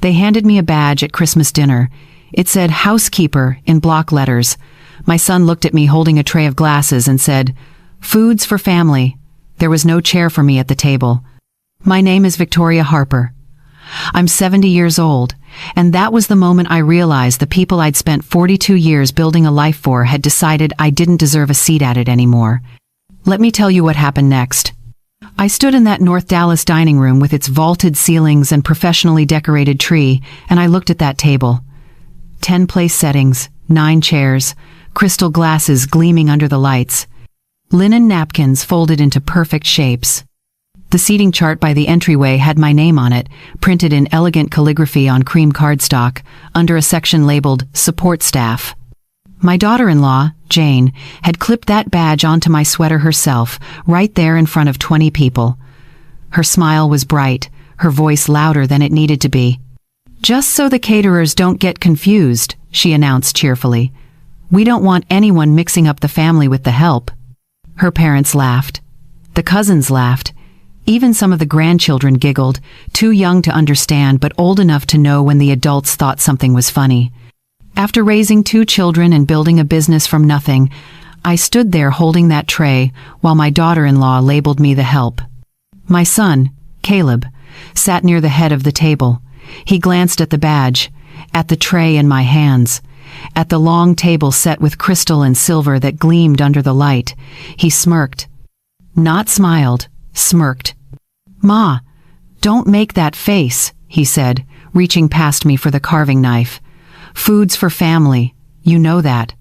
They handed me a badge at Christmas dinner. It said housekeeper in block letters. My son looked at me holding a tray of glasses and said, "Foods for family." There was no chair for me at the table. My name is Victoria Harper. I'm 70 years old, and that was the moment I realized the people I'd spent 42 years building a life for had decided I didn't deserve a seat at it anymore. Let me tell you what happened next. I stood in that North Dallas dining room with its vaulted ceilings and professionally decorated tree, and I looked at that table. 10 place settings, 9 chairs, crystal glasses gleaming under the lights, linen napkins folded into perfect shapes. The seating chart by the entryway had my name on it, printed in elegant calligraphy on cream cardstock, under a section labeled Support Staff. My daughter-in-law, Jane, had clipped that badge onto my sweater herself, right there in front of 20 people. Her smile was bright, her voice louder than it needed to be. "Just so the caterers don't get confused," she announced cheerfully. "We don't want anyone mixing up the family with the help." Her parents laughed. The cousins laughed. Even some of the grandchildren giggled, too young to understand but old enough to know when the adults thought something was funny. After raising 2 children and building a business from nothing, I stood there holding that tray while my daughter-in-law labeled me the help. My son, Caleb, sat near the head of the table. He glanced at the badge, at the tray in my hands, at the long table set with crystal and silver that gleamed under the light. He smirked. Not smiled, smirked. "Ma, don't make that face," he said, reaching past me for the carving knife. "Food's for family, you know that."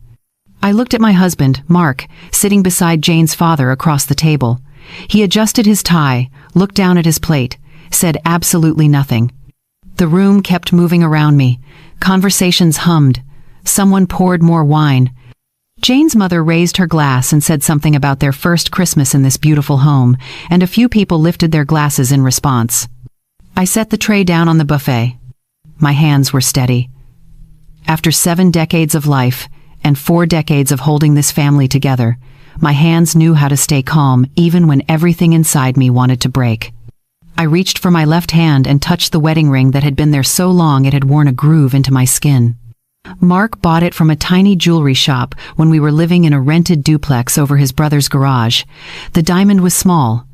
I looked at my husband, Mark, sitting beside Jane's father across the table. He adjusted his tie, looked down at his plate, said absolutely nothing. The room kept moving around me. Conversations hummed. Someone poured more wine. Jane's mother raised her glass and said something about their first Christmas in this beautiful home, and a few people lifted their glasses in response. I set the tray down on the buffet. My hands were steady. After 7 decades of life, and 4 decades of holding this family together, my hands knew how to stay calm even when everything inside me wanted to break. I reached for my left hand and touched the wedding ring that had been there so long it had worn a groove into my skin. Mark bought it from a tiny jewelry shop when we were living in a rented duplex over his brother's garage. The diamond was small.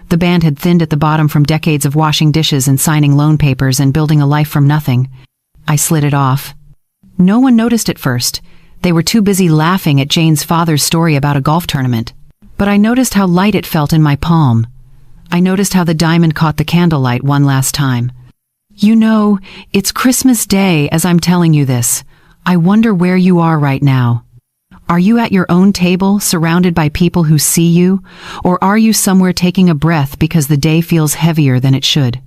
The band had thinned at the bottom from decades of washing dishes and signing loan papers and building a life from nothing. I slid it off. No one noticed at first. They were too busy laughing at Jane's father's story about a golf tournament. But I noticed how light it felt in my palm. I noticed how the diamond caught the candlelight one last time. You know, it's Christmas Day as I'm telling you this. I wonder where you are right now. Are you at your own table, surrounded by people who see you? Or are you somewhere taking a breath because the day feels heavier than it should?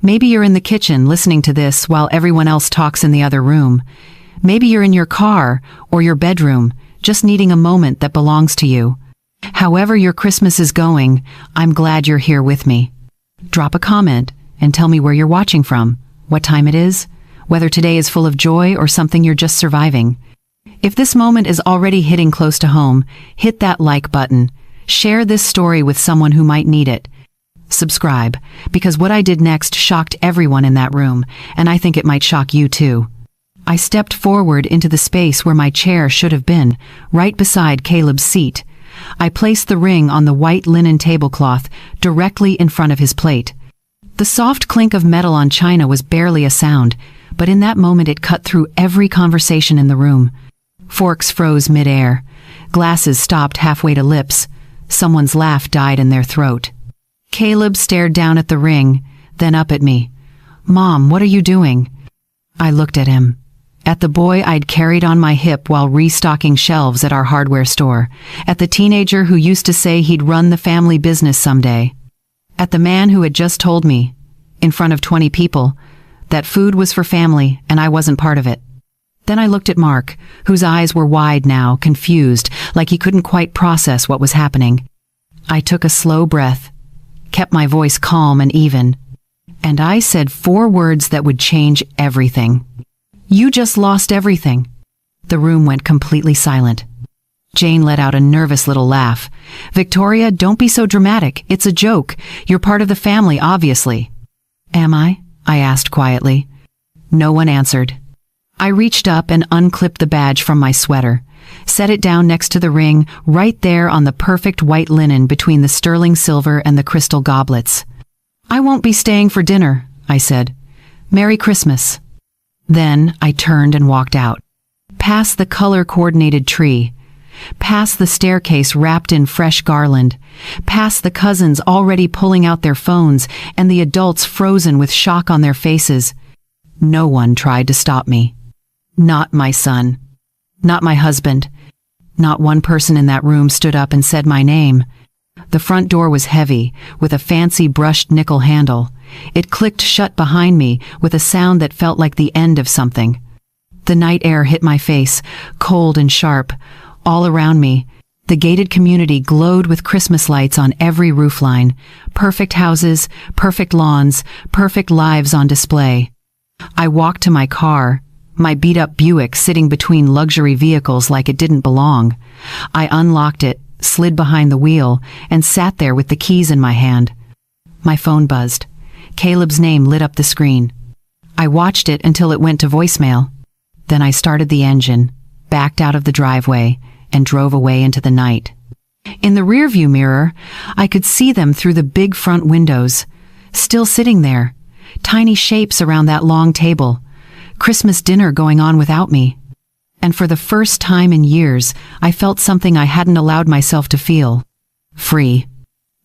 Maybe you're in the kitchen listening to this while everyone else talks in the other room. Maybe you're in your car or your bedroom, just needing a moment that belongs to you. However your Christmas is going, I'm glad you're here with me. Drop a comment and tell me where you're watching from, what time it is, whether today is full of joy or something you're just surviving. If this moment is already hitting close to home, hit that like button. Share this story with someone who might need it. Subscribe, because what I did next shocked everyone in that room, and I think it might shock you too. I stepped forward into the space where my chair should have been, right beside Caleb's seat. I placed the ring on the white linen tablecloth directly in front of his plate. The soft clink of metal on china was barely a sound, but in that moment it cut through every conversation in the room. Forks froze mid-air. Glasses stopped halfway to lips. Someone's laugh died in their throat. Caleb stared down at the ring, then up at me. "Mom, what are you doing?" I looked at him. At the boy I'd carried on my hip while restocking shelves at our hardware store. At the teenager who used to say he'd run the family business someday. At the man who had just told me, in front of 20 people, that food was for family and I wasn't part of it. Then I looked at Mark, whose eyes were wide now, confused, like he couldn't quite process what was happening. I took a slow breath, kept my voice calm and even, and I said 4 words that would change everything. "You just lost everything." The room went completely silent. Jane let out a nervous little laugh. "Victoria, don't be so dramatic. It's a joke. You're part of the family, obviously." "Am I?" I asked quietly. No one answered. I reached up and unclipped the badge from my sweater, set it down next to the ring, right there on the perfect white linen between the sterling silver and the crystal goblets. "I won't be staying for dinner," I said. "Merry Christmas." Then I turned and walked out, past the color-coordinated tree, past the staircase wrapped in fresh garland, past the cousins already pulling out their phones and the adults frozen with shock on their faces. No one tried to stop me. Not my son. Not my husband. Not one person in that room stood up and said my name. The front door was heavy, with a fancy brushed nickel handle. It clicked shut behind me with a sound that felt like the end of something. The night air hit my face, cold and sharp. All around me, the gated community glowed with Christmas lights on every roofline. Perfect houses, perfect lawns, perfect lives on display. I walked to my car, my beat-up Buick sitting between luxury vehicles like it didn't belong. I unlocked it, slid behind the wheel, and sat there with the keys in my hand. My phone buzzed. Caleb's name lit up the screen. I watched it until it went to voicemail. Then I started the engine, backed out of the driveway, and drove away into the night. In the rearview mirror, I could see them through the big front windows, still sitting there, tiny shapes around that long table, Christmas dinner going on without me. And for the first time in years, I felt something I hadn't allowed myself to feel. Free.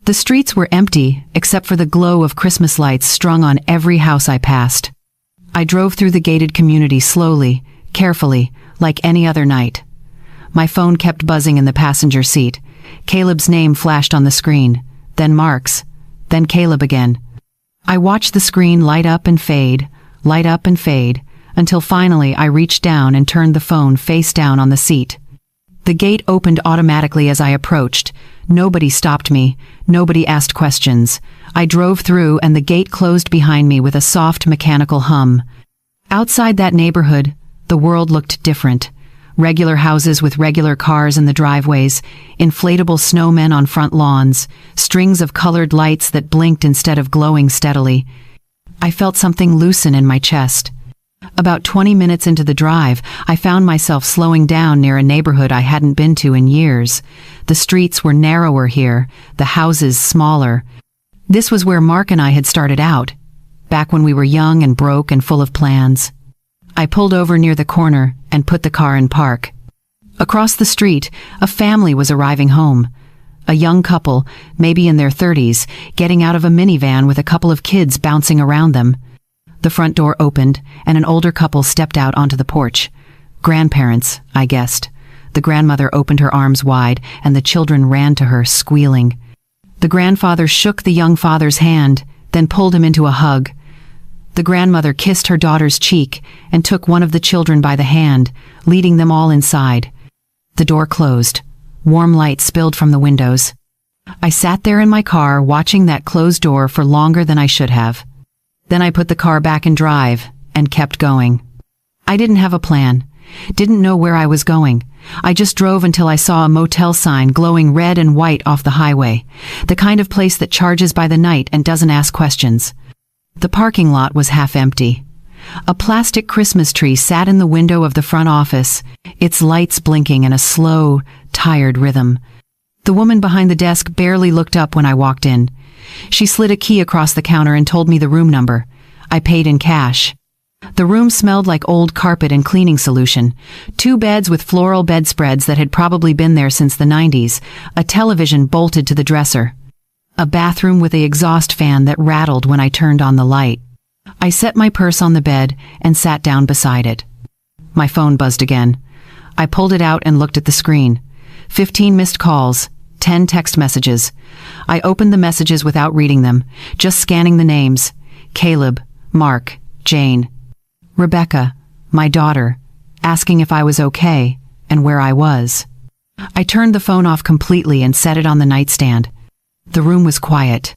The streets were empty, except for the glow of Christmas lights strung on every house I passed. I drove through the gated community slowly, carefully, like any other night. My phone kept buzzing in the passenger seat. Caleb's name flashed on the screen, then Mark's, then Caleb again. I watched the screen light up and fade, until finally I reached down and turned the phone face down on the seat. The gate opened automatically as I approached. Nobody stopped me. Nobody asked questions. I drove through and the gate closed behind me with a soft mechanical hum. Outside that neighborhood, the world looked different. Regular houses with regular cars in the driveways, inflatable snowmen on front lawns, strings of colored lights that blinked instead of glowing steadily. I felt something loosen in my chest. About 20 minutes into the drive, I found myself slowing down near a neighborhood I hadn't been to in years. The streets were narrower here, the houses smaller. This was where Mark and I had started out, back when we were young and broke and full of plans. I pulled over near the corner and put the car in park. Across the street, a family was arriving home. A young couple, maybe in their 30s, getting out of a minivan with a couple of kids bouncing around them. The front door opened, and an older couple stepped out onto the porch. Grandparents, I guessed. The grandmother opened her arms wide, and the children ran to her, squealing. The grandfather shook the young father's hand, then pulled him into a hug. The grandmother kissed her daughter's cheek and took one of the children by the hand, leading them all inside. The door closed. Warm light spilled from the windows. I sat there in my car watching that closed door for longer than I should have. Then I put the car back in drive and kept going. I didn't have a plan, didn't know where I was going. I just drove until I saw a motel sign glowing red and white off the highway, the kind of place that charges by the night and doesn't ask questions. The parking lot was half empty. A plastic Christmas tree sat in the window of the front office, its lights blinking in a slow, tired rhythm. The woman behind the desk barely looked up when I walked in. She slid a key across the counter and told me the room number. I paid in cash. The room smelled like old carpet and cleaning solution. 2 beds with floral bedspreads that had probably been there since the 90s, a television bolted to the dresser. A bathroom with an exhaust fan that rattled when I turned on the light. I set my purse on the bed and sat down beside it. My phone buzzed again. I pulled it out and looked at the screen. 15 missed calls, 10 text messages. I opened the messages without reading them, just scanning the names. Caleb, Mark, Jane. Rebecca, my daughter, asking if I was okay and where I was. I turned the phone off completely and set it on the nightstand. The room was quiet.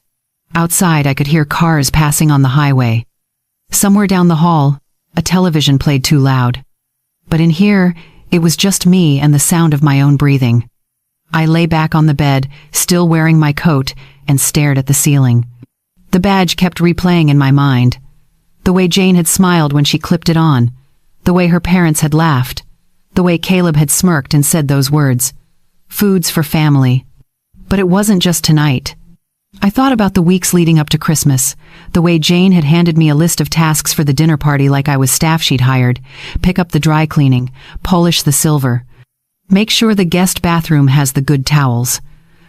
Outside, I could hear cars passing on the highway. Somewhere down the hall, a television played too loud. But in here, it was just me and the sound of my own breathing. I lay back on the bed, still wearing my coat, and stared at the ceiling. The badge kept replaying in my mind. The way Jane had smiled when she clipped it on. The way her parents had laughed. The way Caleb had smirked and said those words. Foods for family. But it wasn't just tonight. I thought about the weeks leading up to Christmas, the way Jane had handed me a list of tasks for the dinner party like I was staff she'd hired. Pick up the dry cleaning, polish the silver. Make sure the guest bathroom has the good towels.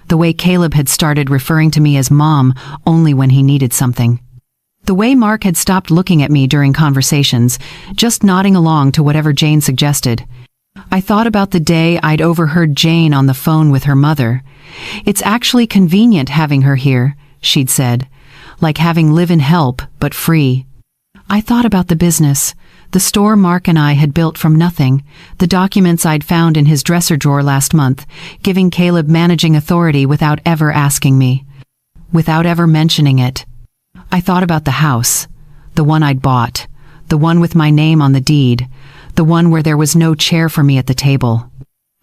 The way Caleb had started referring to me as Mom only when he needed something. The way Mark had stopped looking at me during conversations, just nodding along to whatever Jane suggested. I thought about the day I'd overheard Jane on the phone with her mother. It's actually convenient having her here, she'd said, like having live-in help, but free. I thought about the business, the store Mark and I had built from nothing, the documents I'd found in his dresser drawer last month, giving Caleb managing authority without ever asking me, without ever mentioning it. I thought about the house, the one I'd bought, the one with my name on the deed, the one where there was no chair for me at the table.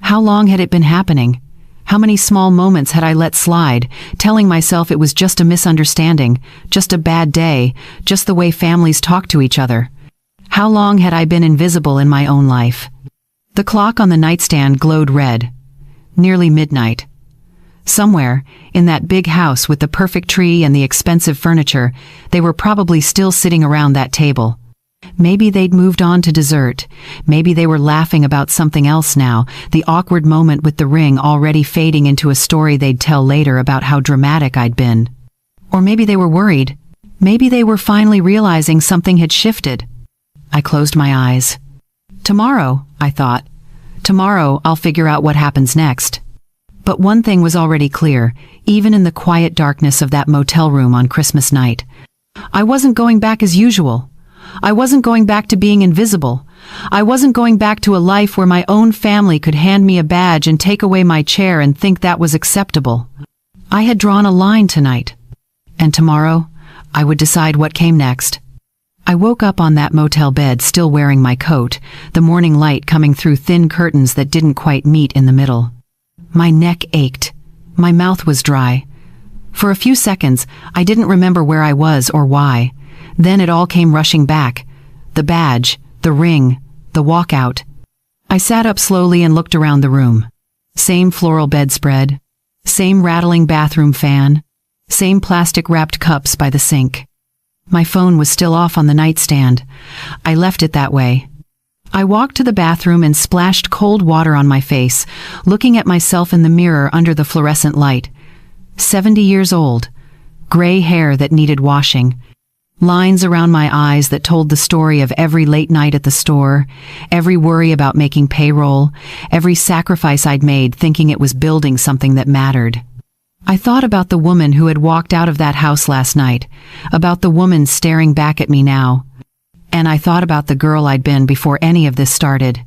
How long had it been happening? How many small moments had I let slide, telling myself it was just a misunderstanding, just a bad day, just the way families talk to each other? How long had I been invisible in my own life? The clock on the nightstand glowed red. Nearly midnight. Somewhere, in that big house with the perfect tree and the expensive furniture, they were probably still sitting around that table. Maybe they'd moved on to dessert. Maybe they were laughing about something else now, the awkward moment with the ring already fading into a story they'd tell later about how dramatic I'd been. Or maybe they were worried. Maybe they were finally realizing something had shifted. I closed my eyes. Tomorrow, I thought. Tomorrow I'll figure out what happens next. But one thing was already clear, even in the quiet darkness of that motel room on Christmas night. I wasn't going back as usual. I wasn't going back to being invisible. I wasn't going back to a life where my own family could hand me a badge and take away my chair and think that was acceptable. I had drawn a line tonight. And tomorrow, I would decide what came next. I woke up on that motel bed still wearing my coat, the morning light coming through thin curtains that didn't quite meet in the middle. My neck ached. My mouth was dry. For a few seconds, I didn't remember where I was or why. Then it all came rushing back. The badge, the ring, the walkout. I sat up slowly and looked around the room. Same floral bedspread. Same rattling bathroom fan. Same plastic-wrapped cups by the sink. My phone was still off on the nightstand. I left it that way. I walked to the bathroom and splashed cold water on my face, looking at myself in the mirror under the fluorescent light. 70 years old. Gray hair that needed washing. Lines around my eyes that told the story of every late night at the store, every worry about making payroll, every sacrifice I'd made thinking it was building something that mattered. I thought about the woman who had walked out of that house last night, about the woman staring back at me now. And I thought about the girl I'd been before any of this started.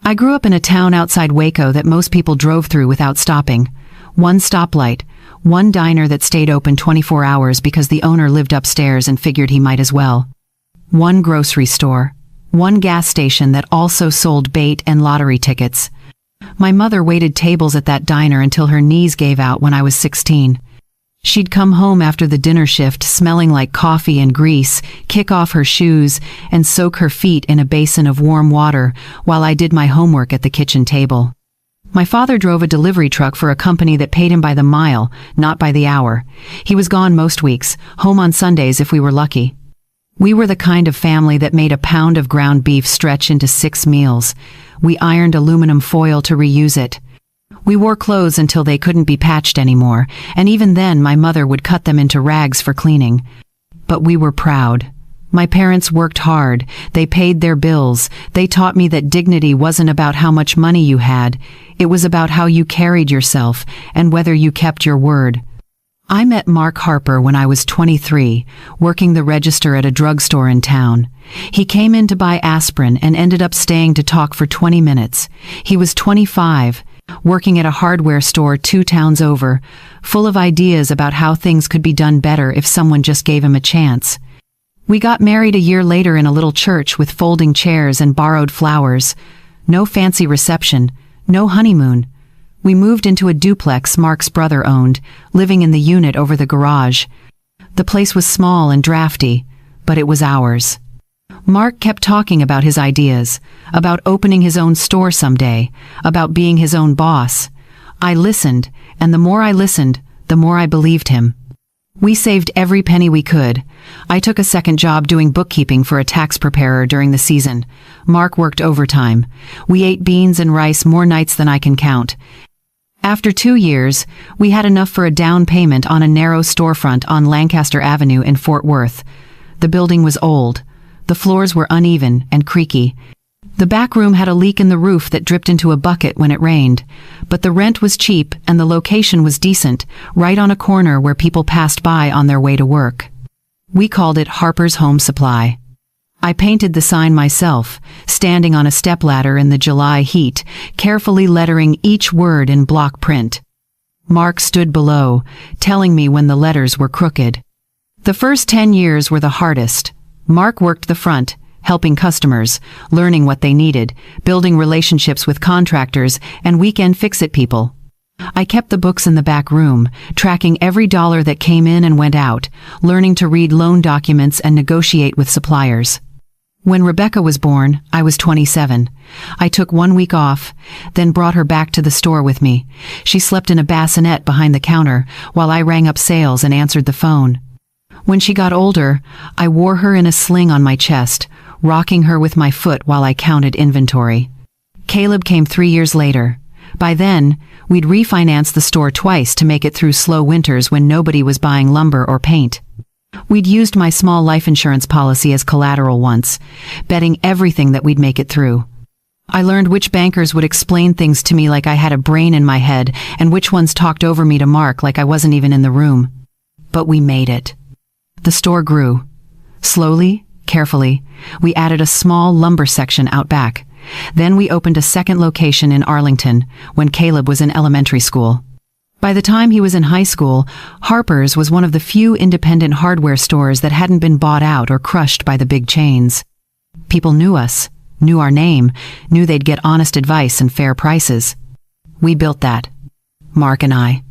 I grew up in a town outside Waco that most people drove through without stopping. One stoplight, one diner that stayed open 24 hours because the owner lived upstairs and figured he might as well. One grocery store. One gas station that also sold bait and lottery tickets. My mother waited tables at that diner until her knees gave out when I was 16. She'd come home after the dinner shift smelling like coffee and grease, kick off her shoes, and soak her feet in a basin of warm water while I did my homework at the kitchen table. My father drove a delivery truck for a company that paid him by the mile, not by the hour. He was gone most weeks, home on Sundays if we were lucky. We were the kind of family that made a pound of ground beef stretch into 6 meals. We ironed aluminum foil to reuse it. We wore clothes until they couldn't be patched anymore, and even then my mother would cut them into rags for cleaning. But we were proud. My parents worked hard. They paid their bills. They taught me that dignity wasn't about how much money you had. It was about how you carried yourself and whether you kept your word. I met Mark Harper when I was 23, working the register at a drugstore in town. He came in to buy aspirin and ended up staying to talk for 20 minutes. He was 25, working at a hardware store 2 towns over, full of ideas about how things could be done better if someone just gave him a chance. We got married a year later in a little church with folding chairs and borrowed flowers. No fancy reception, no honeymoon. We moved into a duplex Mark's brother owned, living in the unit over the garage. The place was small and drafty, but it was ours. Mark kept talking about his ideas, about opening his own store someday, about being his own boss. I listened, and the more I listened, the more I believed him. We saved every penny we could. I took a second job doing bookkeeping for a tax preparer during the season. Mark worked overtime. We ate beans and rice more nights than I can count. After 2 years, we had enough for a down payment on a narrow storefront on Lancaster Avenue in Fort Worth. The building was old. The floors were uneven and creaky. The back room had a leak in the roof that dripped into a bucket when it rained. But the rent was cheap and the location was decent, right on a corner where people passed by on their way to work. We called it Harper's Home Supply. I painted the sign myself, standing on a stepladder in the July heat, carefully lettering each word in block print. Mark stood below, telling me when the letters were crooked. The first 10 years were the hardest. Mark worked the front, helping customers, learning what they needed, building relationships with contractors and weekend fix-it people. I kept the books in the back room, tracking every dollar that came in and went out, learning to read loan documents and negotiate with suppliers. When Rebecca was born, I was 27. I took 1 week off, then brought her back to the store with me. She slept in a bassinet behind the counter while I rang up sales and answered the phone. When she got older, I wore her in a sling on my chest, rocking her with my foot while I counted inventory. Caleb came 3 years later. By then, we'd refinanced the store twice to make it through slow winters when nobody was buying lumber or paint. We'd used my small life insurance policy as collateral once, betting everything that we'd make it through. I learned which bankers would explain things to me like I had a brain in my head and which ones talked over me to Mark like I wasn't even in the room. But we made it. The store grew. Slowly, carefully, we added a small lumber section out back. Then we opened a second location in Arlington when Caleb was in elementary school. By the time he was in high school, Harper's was one of the few independent hardware stores that hadn't been bought out or crushed by the big chains. People knew us, knew our name, knew they'd get honest advice and fair prices. We built that. Mark and I.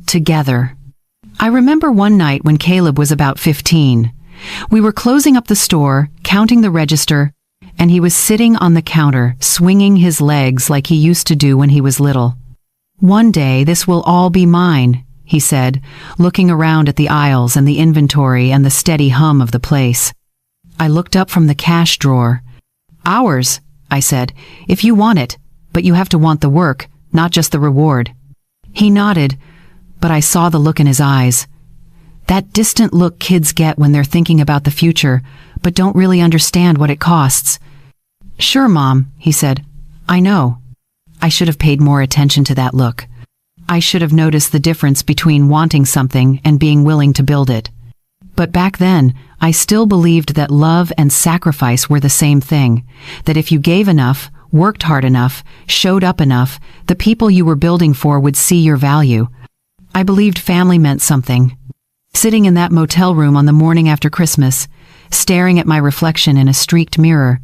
Together. I remember one night when Caleb was about 15. We were closing up the store, counting the register, and he was sitting on the counter, swinging his legs like he used to do when he was little. "One day this will all be mine," he said, looking around at the aisles and the inventory and the steady hum of the place. I looked up from the cash drawer. "Ours," I said, "if you want it, but you have to want the work, not just the reward." He nodded, but I saw the look in his eyes. That distant look kids get when they're thinking about the future, but don't really understand what it costs. "Sure, Mom," he said. "I know." I should have paid more attention to that look. I should have noticed the difference between wanting something and being willing to build it. But back then, I still believed that love and sacrifice were the same thing, that if you gave enough, worked hard enough, showed up enough, the people you were building for would see your value. I believed family meant something. Sitting in that motel room on the morning after Christmas, staring at my reflection in a streaked mirror,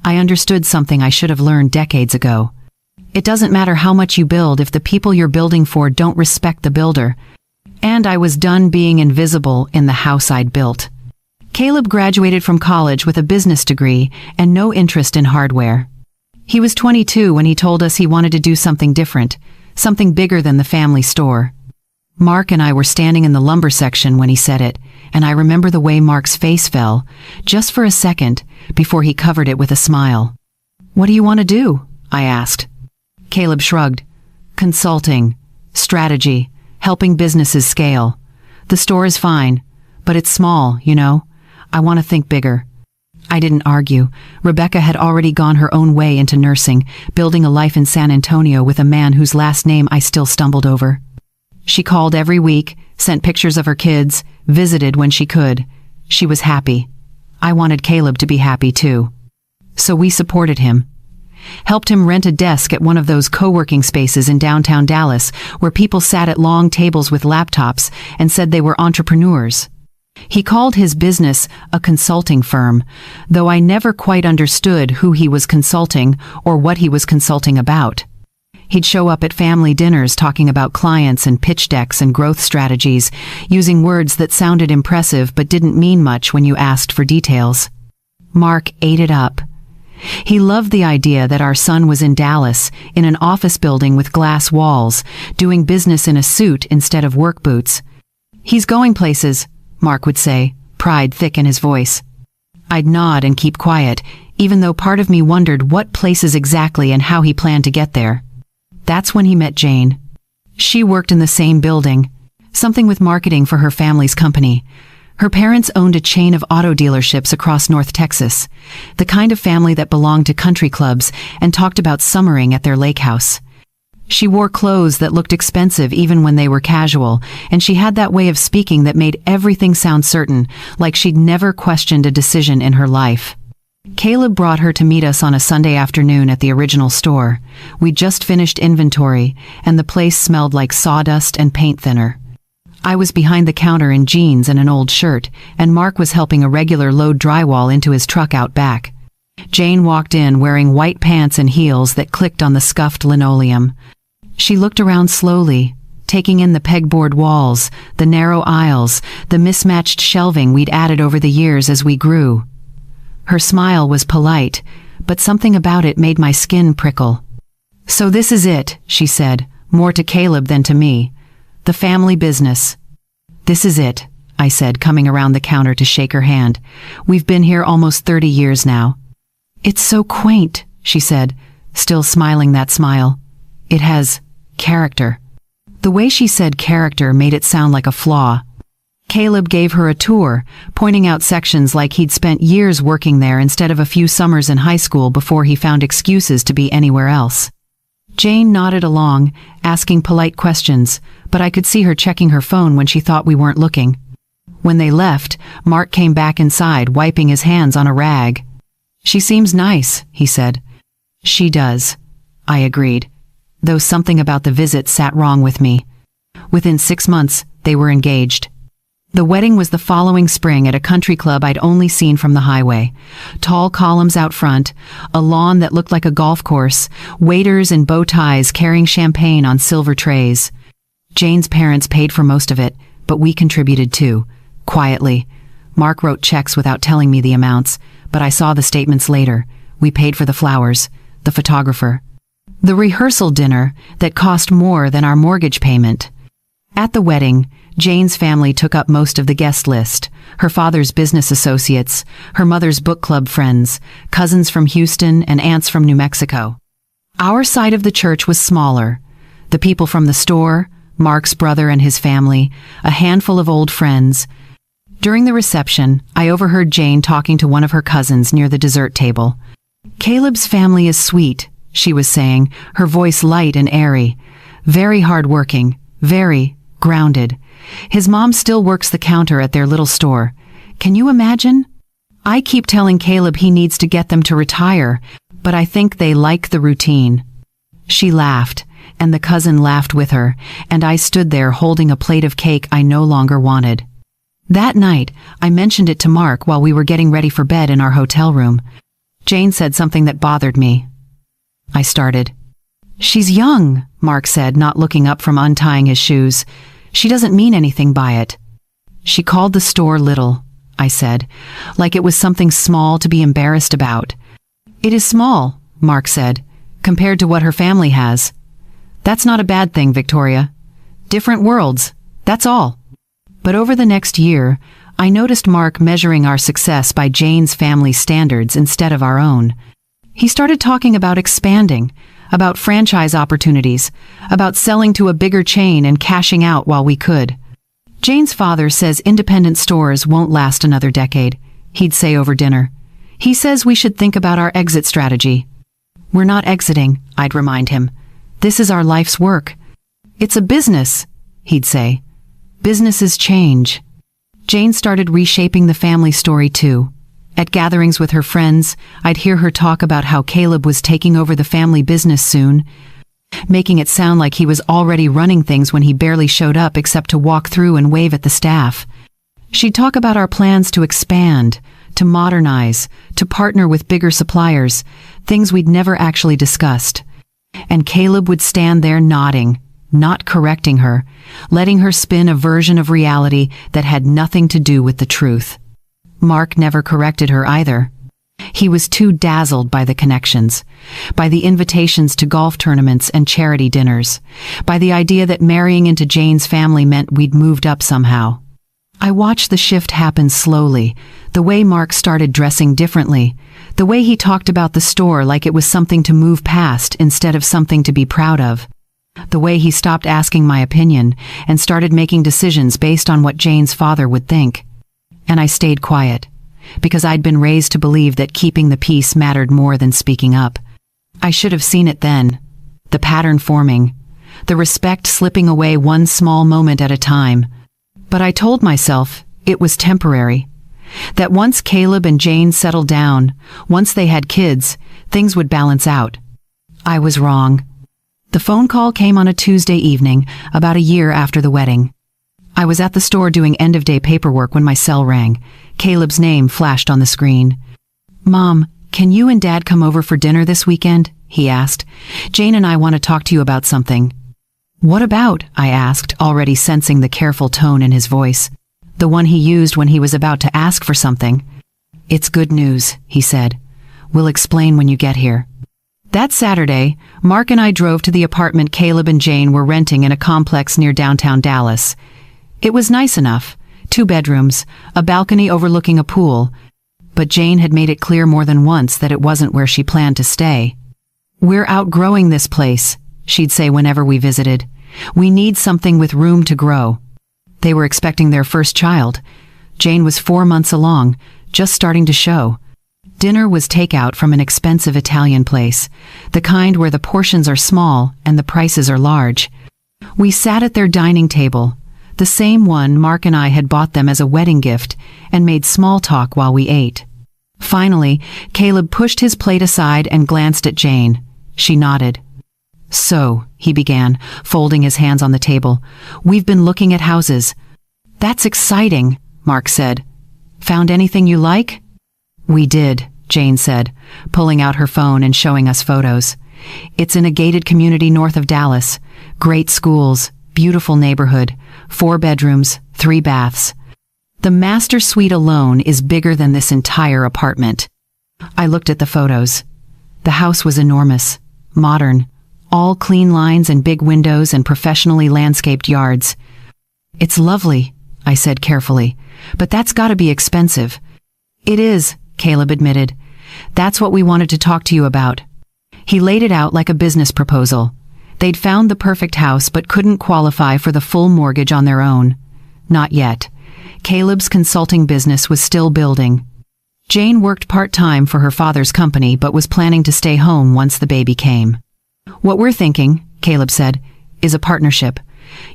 I understood something I should have learned decades ago. It doesn't matter how much you build if the people you're building for don't respect the builder. And I was done being invisible in the house I'd built. Caleb graduated from college with a business degree and no interest in hardware. He was 22 when he told us he wanted to do something different, something bigger than the family store. Mark and I were standing in the lumber section when he said it, and I remember the way Mark's face fell, just for a second, before he covered it with a smile. "What do you want to do?" I asked. Caleb shrugged. "Consulting, strategy, helping businesses scale. The store is fine, but it's small, you know. I want to think bigger." I didn't argue. Rebecca had already gone her own way into nursing, building a life in San Antonio with a man whose last name I still stumbled over. She called every week, sent pictures of her kids, visited when she could. She was happy. I wanted Caleb to be happy too. So we supported him. Helped him rent a desk at one of those co-working spaces in downtown Dallas where people sat at long tables with laptops and said they were entrepreneurs. He called his business a consulting firm, though I never quite understood who he was consulting or what he was consulting about. He'd show up at family dinners talking about clients and pitch decks and growth strategies, using words that sounded impressive but didn't mean much when you asked for details. Mark ate it up. He loved the idea that our son was in Dallas, in an office building with glass walls, doing business in a suit instead of work boots. "He's going places," Mark would say, pride thick in his voice. I'd nod and keep quiet, even though part of me wondered what places exactly and how he planned to get there. That's when he met Jane. She worked in the same building, something with marketing for her family's company. Her parents owned a chain of auto dealerships across North Texas, the kind of family that belonged to country clubs and talked about summering at their lake house. She wore clothes that looked expensive even when they were casual, and she had that way of speaking that made everything sound certain, like she'd never questioned a decision in her life. Caleb brought her to meet us on a Sunday afternoon at the original store. We'd just finished inventory, and the place smelled like sawdust and paint thinner. I was behind the counter in jeans and an old shirt, and Mark was helping a regular load drywall into his truck out back. Jane walked in wearing white pants and heels that clicked on the scuffed linoleum. She looked around slowly, taking in the pegboard walls, the narrow aisles, the mismatched shelving we'd added over the years as we grew. Her smile was polite, but something about it made my skin prickle. "So this is it," she said, more to Caleb than to me. "The family business." "This is it," I said, coming around the counter to shake her hand. "We've been here almost 30 years now." "It's so quaint," she said, still smiling that smile. "It has character." The way she said character made it sound like a flaw. Caleb gave her a tour, pointing out sections like he'd spent years working there instead of a few summers in high school before he found excuses to be anywhere else. Jane nodded along, asking polite questions, but I could see her checking her phone when she thought we weren't looking. When they left, Mark came back inside, wiping his hands on a rag. "She seems nice," he said. "She does," I agreed, though something about the visit sat wrong with me. Within 6 months, they were engaged. The wedding was the following spring at a country club I'd only seen from the highway. Tall columns out front, a lawn that looked like a golf course, waiters in bow ties carrying champagne on silver trays. Jane's parents paid for most of it, but we contributed too, quietly. Mark wrote checks without telling me the amounts, but I saw the statements later. We paid for the flowers, the photographer, the rehearsal dinner that cost more than our mortgage payment. At the wedding, Jane's family took up most of the guest list. Her father's business associates, her mother's book club friends, cousins from Houston and aunts from New Mexico. Our side of the church was smaller. The people from the store, Mark's brother and his family, a handful of old friends. During the reception, I overheard Jane talking to one of her cousins near the dessert table. "Caleb's family is sweet," she was saying, her voice light and airy. "Very hardworking, very grounded. His mom still works the counter at their little store. Can you imagine? I keep telling Caleb he needs to get them to retire, but I think they like the routine." She laughed, and the cousin laughed with her, and I stood there holding a plate of cake I no longer wanted. That night, I mentioned it to Mark while we were getting ready for bed in our hotel room. Jane said something that bothered me. I started. "She's young," Mark said, not looking up from untying his shoes. "She doesn't mean anything by it." "She called the store little," I said, like it was something small to be embarrassed about. "It is small," Mark said, "compared to what her family has." "That's not a bad thing, Victoria. Different worlds, that's all." But over the next year, I noticed Mark measuring our success by Jane's family standards instead of our own. He started talking about expanding, about franchise opportunities, about selling to a bigger chain and cashing out while we could. "Jane's father says independent stores won't last another decade," he'd say over dinner. "He says we should think about our exit strategy." "We're not exiting," I'd remind him. "This is our life's work." "It's a business," he'd say. "Businesses change." Jane started reshaping the family story too. At gatherings with her friends, I'd hear her talk about how Caleb was taking over the family business soon, making it sound like he was already running things when he barely showed up except to walk through and wave at the staff. She'd talk about our plans to expand, to modernize, to partner with bigger suppliers, things we'd never actually discussed. And Caleb would stand there nodding, not correcting her, letting her spin a version of reality that had nothing to do with the truth. Mark never corrected her either. He was too dazzled by the connections, by the invitations to golf tournaments and charity dinners, by the idea that marrying into Jane's family meant we'd moved up somehow. I watched the shift happen slowly, the way Mark started dressing differently, the way he talked about the store like it was something to move past instead of something to be proud of, the way he stopped asking my opinion and started making decisions based on what Jane's father would think. And I stayed quiet, because I'd been raised to believe that keeping the peace mattered more than speaking up. I should have seen it then, the pattern forming, the respect slipping away one small moment at a time. But I told myself it was temporary, that once Caleb and Jane settled down, once they had kids, things would balance out. I was wrong. The phone call came on a Tuesday evening, about a year after the wedding. I was at the store doing end-of-day paperwork when my cell rang. Caleb's name flashed on the screen. "Mom, can you and Dad come over for dinner this weekend?" he asked. "Jane and I want to talk to you about something." "What about?" I asked, already sensing the careful tone in his voice, the one he used when he was about to ask for something. "It's good news," he said. "We'll explain when you get here." That Saturday, Mark and I drove to the apartment Caleb and Jane were renting in a complex near downtown Dallas. It was nice enough, 2 bedrooms, a balcony overlooking a pool, but Jane had made it clear more than once that it wasn't where she planned to stay. "We're outgrowing this place," she'd say whenever we visited. "We need something with room to grow." They were expecting their first child. Jane was 4 months along, just starting to show. Dinner was takeout from an expensive Italian place, the kind where the portions are small and the prices are large. We sat at their dining table, the same one Mark and I had bought them as a wedding gift, and made small talk while we ate. Finally, Caleb pushed his plate aside and glanced at Jane. She nodded. "So," he began, folding his hands on the table, "we've been looking at houses." "That's exciting," Mark said. "Found anything you like?" "We did," Jane said, pulling out her phone and showing us photos. "It's in a gated community north of Dallas. Great schools, beautiful neighborhood, 4 bedrooms, 3 baths. The master suite alone is bigger than this entire apartment." I looked at the photos. The house was enormous, modern, all clean lines and big windows and professionally landscaped yards. "It's lovely," I said carefully, "but that's gotta be expensive." "It is," Caleb admitted. "That's what we wanted to talk to you about." He laid it out like a business proposal. They'd found the perfect house but couldn't qualify for the full mortgage on their own. Not yet. Caleb's consulting business was still building. Jane worked part-time for her father's company but was planning to stay home once the baby came. "What we're thinking," Caleb said, "is a partnership.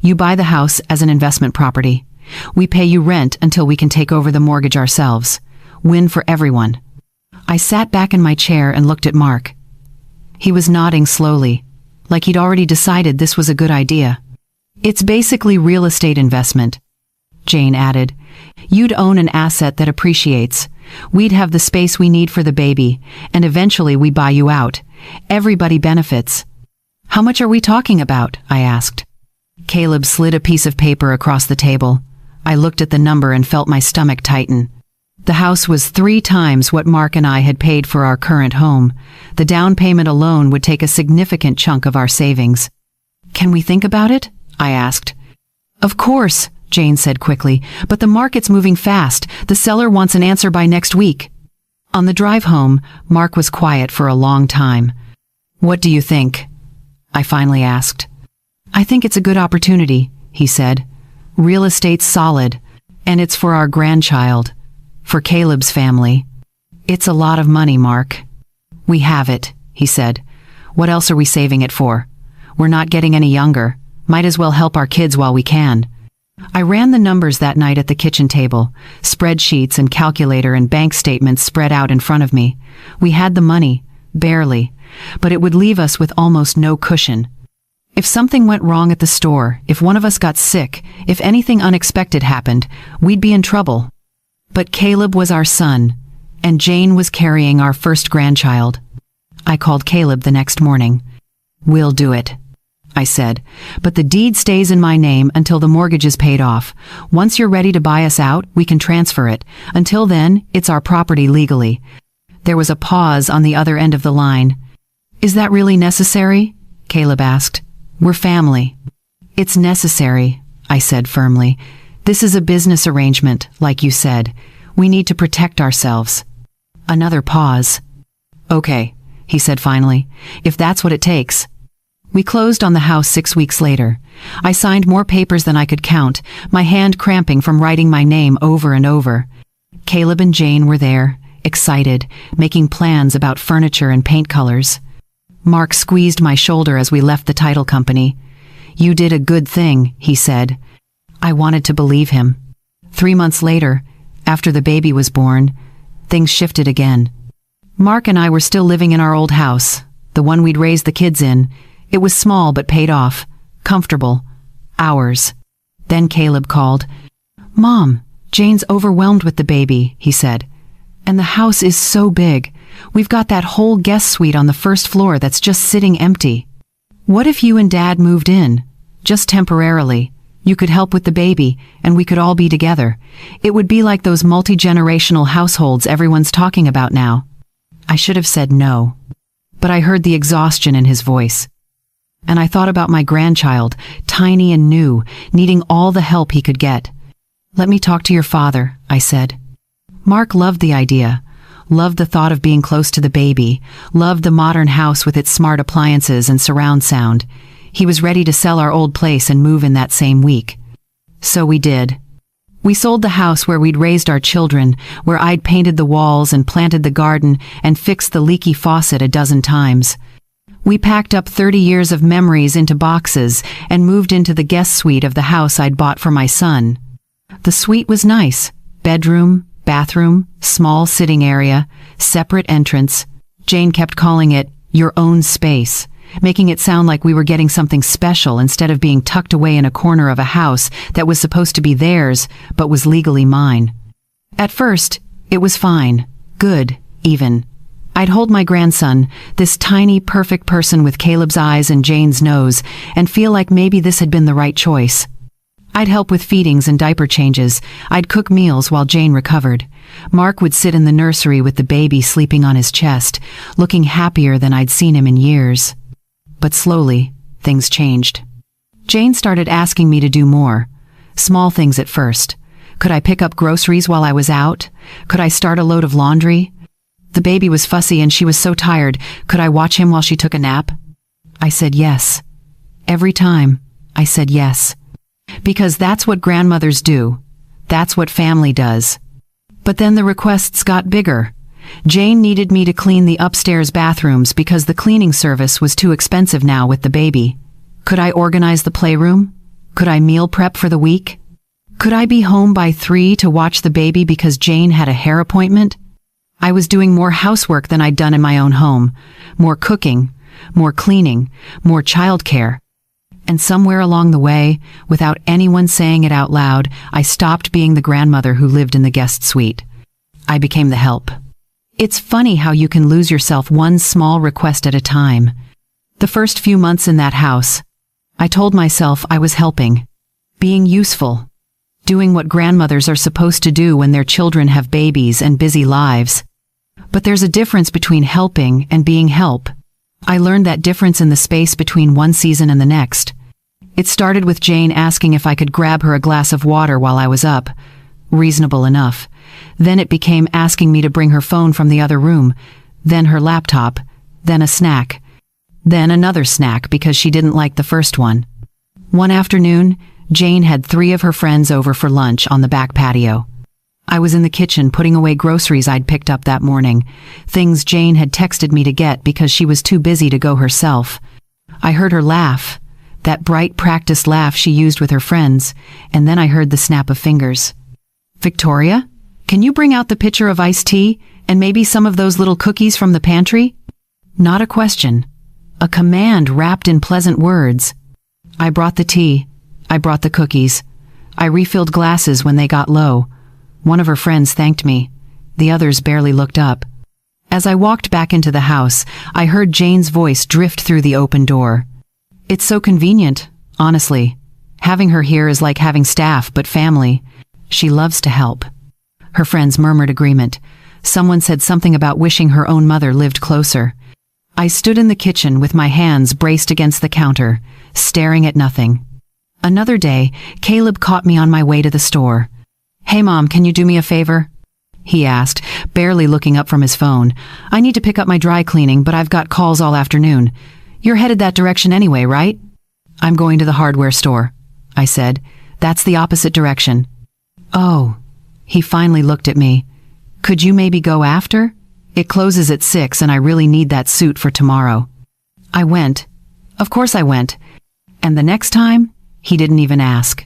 You buy the house as an investment property. We pay you rent until we can take over the mortgage ourselves. Win for everyone." I sat back in my chair and looked at Mark. He was nodding slowly, like he'd already decided this was a good idea. "It's basically real estate investment," Jane added. "You'd own an asset that appreciates. We'd have the space we need for the baby, and eventually we buy you out. Everybody benefits." "How much are we talking about?" I asked. Caleb slid a piece of paper across the table. I looked at the number and felt my stomach tighten. The house was 3 times what Mark and I had paid for our current home. The down payment alone would take a significant chunk of our savings. "Can we think about it?" I asked. "Of course," Jane said quickly, "but the market's moving fast. The seller wants an answer by next week." On the drive home, Mark was quiet for a long time. "What do you think?" I finally asked. "I think it's a good opportunity," he said. "Real estate's solid, and it's for our grandchild. For Caleb's family. It's a lot of money, Mark." "We have it," he said. "What else are we saving it for? We're not getting any younger. Might as well help our kids while we can." I ran the numbers that night at the kitchen table, spreadsheets and calculator and bank statements spread out in front of me. We had the money, barely, but it would leave us with almost no cushion. If something went wrong at the store, if one of us got sick, if anything unexpected happened, we'd be in trouble. But Caleb was our son, and Jane was carrying our first grandchild. I called Caleb the next morning. We'll do it, I said, but the deed stays in my name until the mortgage is paid off. Once you're ready to buy us out, we can transfer it. Until then, it's our property legally. There was a pause on the other end of the line. Is that really necessary? Caleb asked. We're family. It's necessary, I said firmly. This is a business arrangement, like you said. We need to protect ourselves. Another pause. Okay, he said finally, if that's what it takes. We closed on the house 6 weeks later. I signed more papers than I could count, my hand cramping from writing my name over and over. Caleb and Jane were there, excited, making plans about furniture and paint colors. Mark squeezed my shoulder as we left the title company. You did a good thing, he said. I wanted to believe him. 3 months later, after the baby was born, things shifted again. Mark and I were still living in our old house, the one we'd raised the kids in. It was small but paid off, comfortable, ours. Then Caleb called. Mom, Jane's overwhelmed with the baby, he said. And the house is so big. We've got that whole guest suite on the first floor that's just sitting empty. What if you and Dad moved in? Just temporarily. You could help with the baby, and we could all be together. It would be like those multi-generational households everyone's talking about now. I should have said no. But I heard the exhaustion in his voice. And I thought about my grandchild, tiny and new, needing all the help he could get. Let me talk to your father, I said. Mark loved the idea, loved the thought of being close to the baby, loved the modern house with its smart appliances and surround sound. He was ready to sell our old place and move in that same week. So we did. We sold the house where we'd raised our children, where I'd painted the walls and planted the garden and fixed the leaky faucet a dozen times. We packed up 30 years of memories into boxes and moved into the guest suite of the house I'd bought for my son. The suite was nice. Bedroom, bathroom, small sitting area, separate entrance. Jane kept calling it your own space, making it sound like we were getting something special instead of being tucked away in a corner of a house that was supposed to be theirs but was legally mine. At first, it was fine, good, even. I'd hold my grandson, this tiny, perfect person with Caleb's eyes and Jane's nose, and feel like maybe this had been the right choice. I'd help with feedings and diaper changes. I'd cook meals while Jane recovered. Mark would sit in the nursery with the baby sleeping on his chest, looking happier than I'd seen him in years. But slowly, things changed. Jane started asking me to do more. Small things at first. Could I pick up groceries while I was out? Could I start a load of laundry? The baby was fussy and she was so tired. Could I watch him while she took a nap? I said yes. Every time, I said yes. Because that's what grandmothers do. That's what family does. But then the requests got bigger. Jane needed me to clean the upstairs bathrooms because the cleaning service was too expensive now with the baby. Could I organize the playroom? Could I meal prep for the week? Could I be home by 3 to watch the baby because Jane had a hair appointment? I was doing more housework than I'd done in my own home. More cooking, more cleaning, more childcare. And somewhere along the way, without anyone saying it out loud, I stopped being the grandmother who lived in the guest suite. I became the help. It's funny how you can lose yourself one small request at a time. The first few months in that house, I told myself I was helping, being useful, doing what grandmothers are supposed to do when their children have babies and busy lives. But there's a difference between helping and being help. I learned that difference in the space between one season and the next. It started with Jane asking if I could grab her a glass of water while I was up. Reasonable enough. Then it became asking me to bring her phone from the other room, then her laptop, then a snack, then another snack because she didn't like the first one. One afternoon, Jane had 3 of her friends over for lunch on the back patio. I was in the kitchen putting away groceries I'd picked up that morning, things Jane had texted me to get because she was too busy to go herself. I heard her laugh, that bright practiced laugh she used with her friends, and then I heard the snap of fingers. Victoria, can you bring out the pitcher of iced tea and maybe some of those little cookies from the pantry? Not a question. A command wrapped in pleasant words. I brought the tea. I brought the cookies. I refilled glasses when they got low. One of her friends thanked me. The others barely looked up. As I walked back into the house, I heard Jane's voice drift through the open door. It's so convenient, honestly. Having her here is like having staff, but family. She loves to help. Her friends murmured agreement. Someone said something about wishing her own mother lived closer. I stood in the kitchen with my hands braced against the counter, staring at nothing. Another day, Caleb caught me on my way to the store. "Hey Mom, can you do me a favor?" he asked, barely looking up from his phone. "I need to pick up my dry cleaning, but I've got calls all afternoon. You're headed that direction anyway, right?" "I'm going to the hardware store," I said. "That's the opposite direction." "Oh." He finally looked at me. "Could you maybe go after? It closes at 6 and I really need that suit for tomorrow." I went. Of course I went. And the next time, he didn't even ask.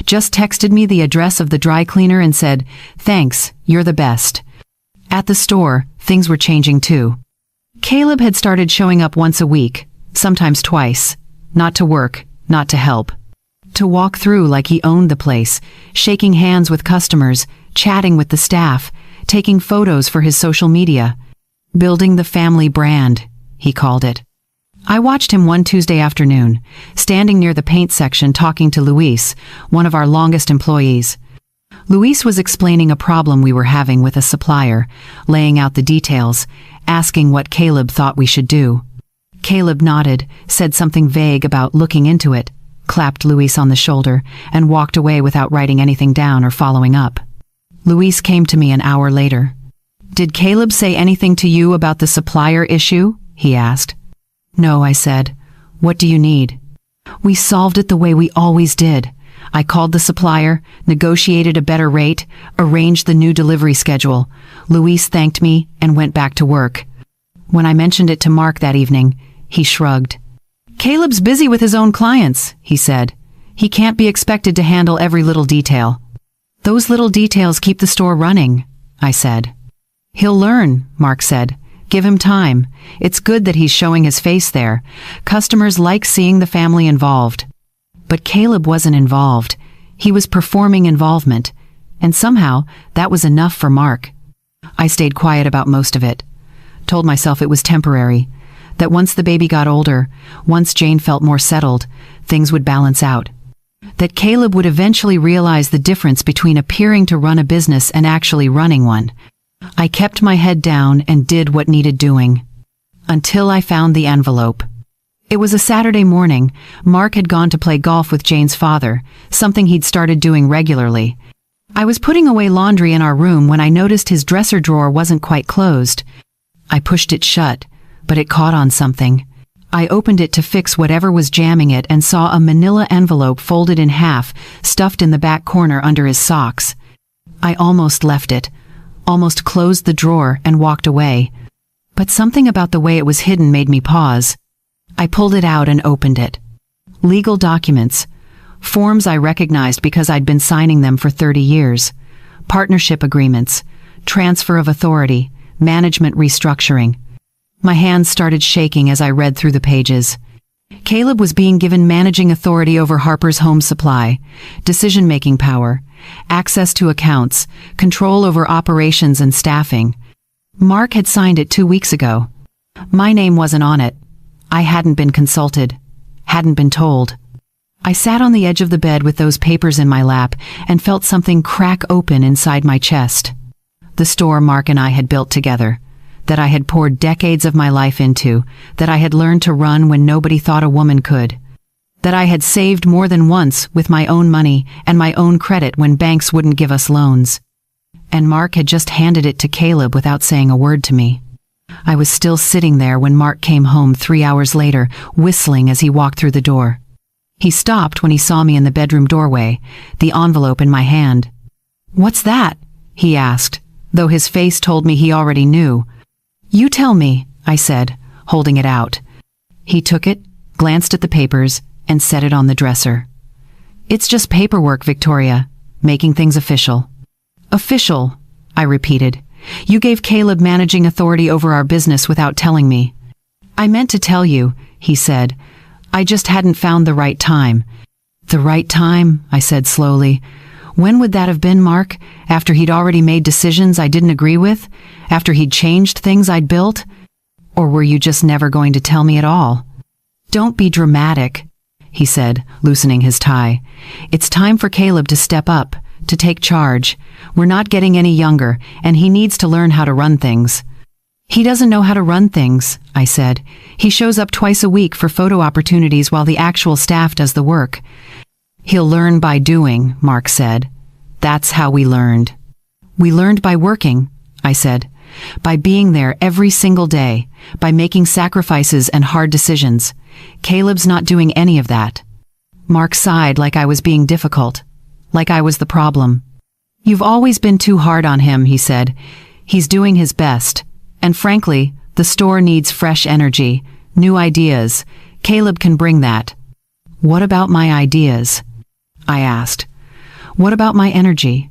Just texted me the address of the dry cleaner and said, "Thanks, you're the best." At the store, things were changing too. Caleb had started showing up once a week, sometimes twice. Not to work, not to help. To walk through like he owned the place, shaking hands with customers, chatting with the staff, taking photos for his social media. Building the family brand, he called it. I watched him one Tuesday afternoon, standing near the paint section talking to Luis, one of our longest employees. Luis was explaining a problem we were having with a supplier, laying out the details, asking what Caleb thought we should do. Caleb nodded, said something vague about looking into it, clapped Luis on the shoulder, and walked away without writing anything down or following up. Luis came to me an hour later. "Did Caleb say anything to you about the supplier issue?" he asked. "No," I said. "What do you need?" "We solved it the way we always did. I called the supplier, negotiated a better rate, arranged the new delivery schedule. Luis thanked me and went back to work." When I mentioned it to Mark that evening, he shrugged. "Caleb's busy with his own clients," he said. "He can't be expected to handle every little detail." "Those little details keep the store running," I said. "He'll learn," Mark said. "Give him time. It's good that he's showing his face there. Customers like seeing the family involved." But Caleb wasn't involved. He was performing involvement. And somehow, that was enough for Mark. I stayed quiet about most of it. Told myself it was temporary. That once the baby got older, once Jane felt more settled, things would balance out. That Caleb would eventually realize the difference between appearing to run a business and actually running one. I kept my head down and did what needed doing. Until I found the envelope. It was a Saturday morning. Mark had gone to play golf with Jane's father, something he'd started doing regularly. I was putting away laundry in our room when I noticed his dresser drawer wasn't quite closed. I pushed it shut, but it caught on something. I opened it to fix whatever was jamming it and saw a manila envelope folded in half, stuffed in the back corner under his socks. I almost left it. Almost closed the drawer and walked away. But something about the way it was hidden made me pause. I pulled it out and opened it. Legal documents. Forms I recognized because I'd been signing them for 30 years. Partnership agreements. Transfer of authority. Management restructuring. My hands started shaking as I read through the pages. Caleb was being given managing authority over Harper's Home Supply, decision-making power, access to accounts, control over operations and staffing. Mark had signed it 2 weeks ago. My name wasn't on it. I hadn't been consulted, hadn't been told. I sat on the edge of the bed with those papers in my lap and felt something crack open inside my chest. The store Mark and I had built together, that I had poured decades of my life into, that I had learned to run when nobody thought a woman could, that I had saved more than once with my own money and my own credit when banks wouldn't give us loans. And Mark had just handed it to Caleb without saying a word to me. I was still sitting there when Mark came home 3 hours later, whistling as he walked through the door. He stopped when he saw me in the bedroom doorway, the envelope in my hand. "What's that?" he asked, though his face told me he already knew. "You tell me," I said, holding it out. He took it, glanced at the papers, and set it on the dresser. "It's just paperwork, Victoria, making things official." "Official," I repeated. "You gave Caleb managing authority over our business without telling me." "I meant to tell you," he said. "I just hadn't found the right time." "The right time," I said slowly. When would that have been, Mark? After he'd already made decisions I didn't agree with? After he'd changed things I'd built? Or were you just never going to tell me at all? Don't be dramatic, he said, loosening his tie. It's time for Caleb to step up, to take charge. We're not getting any younger, and he needs to learn how to run things. He doesn't know how to run things, I said. He shows up twice a week for photo opportunities while the actual staff does the work. He'll learn by doing, Mark said. That's how we learned. We learned by working, I said. By being there every single day, by making sacrifices and hard decisions. Caleb's not doing any of that. Mark sighed like I was being difficult, like I was the problem. You've always been too hard on him, he said. He's doing his best. And frankly, the store needs fresh energy, new ideas. Caleb can bring that. What about my ideas? I asked. What about my energy?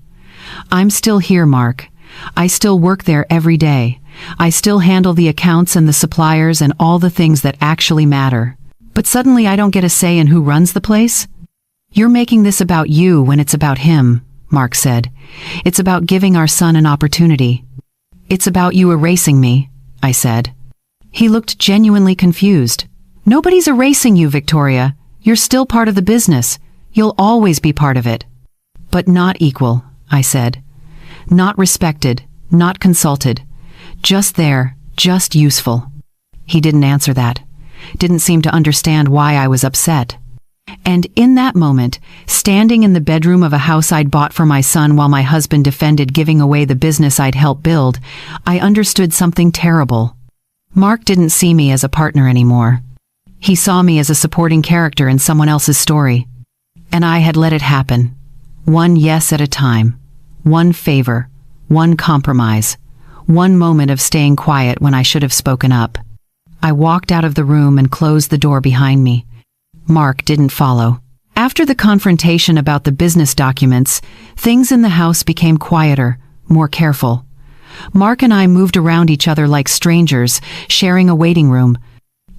I'm still here, Mark. I still work there every day. I still handle the accounts and the suppliers and all the things that actually matter. But suddenly I don't get a say in who runs the place? You're making this about you when it's about him, Mark said. It's about giving our son an opportunity. It's about you erasing me, I said. He looked genuinely confused. Nobody's erasing you, Victoria. You're still part of the business. You'll always be part of it. But not equal, I said. Not respected, not consulted. Just there, just useful. He didn't answer that. Didn't seem to understand why I was upset. And in that moment, standing in the bedroom of a house I'd bought for my son while my husband defended giving away the business I'd helped build, I understood something terrible. Mark didn't see me as a partner anymore. He saw me as a supporting character in someone else's story. And I had let it happen. One yes at a time. One favor. One compromise. One moment of staying quiet when I should have spoken up. I walked out of the room and closed the door behind me. Mark didn't follow. After the confrontation about the business documents, things in the house became quieter, more careful. Mark and I moved around each other like strangers, sharing a waiting room.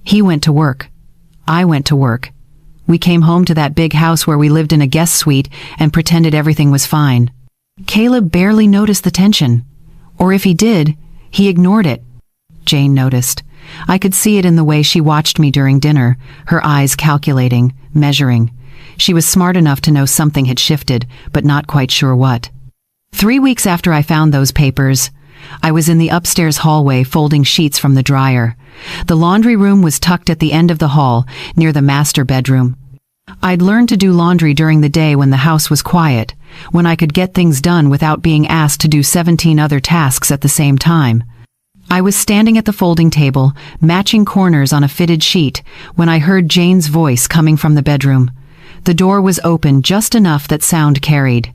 He went to work. I went to work. We came home to that big house where we lived in a guest suite and pretended everything was fine. Caleb barely noticed the tension. Or if he did, he ignored it. Jane noticed. I could see it in the way she watched me during dinner, her eyes calculating, measuring. She was smart enough to know something had shifted, but not quite sure what. 3 weeks after I found those papers, I was in the upstairs hallway folding sheets from the dryer. The laundry room was tucked at the end of the hall, near the master bedroom. I'd learned to do laundry during the day when the house was quiet, when I could get things done without being asked to do 17 other tasks at the same time. I was standing at the folding table, matching corners on a fitted sheet, when I heard Jane's voice coming from the bedroom. The door was open just enough that sound carried.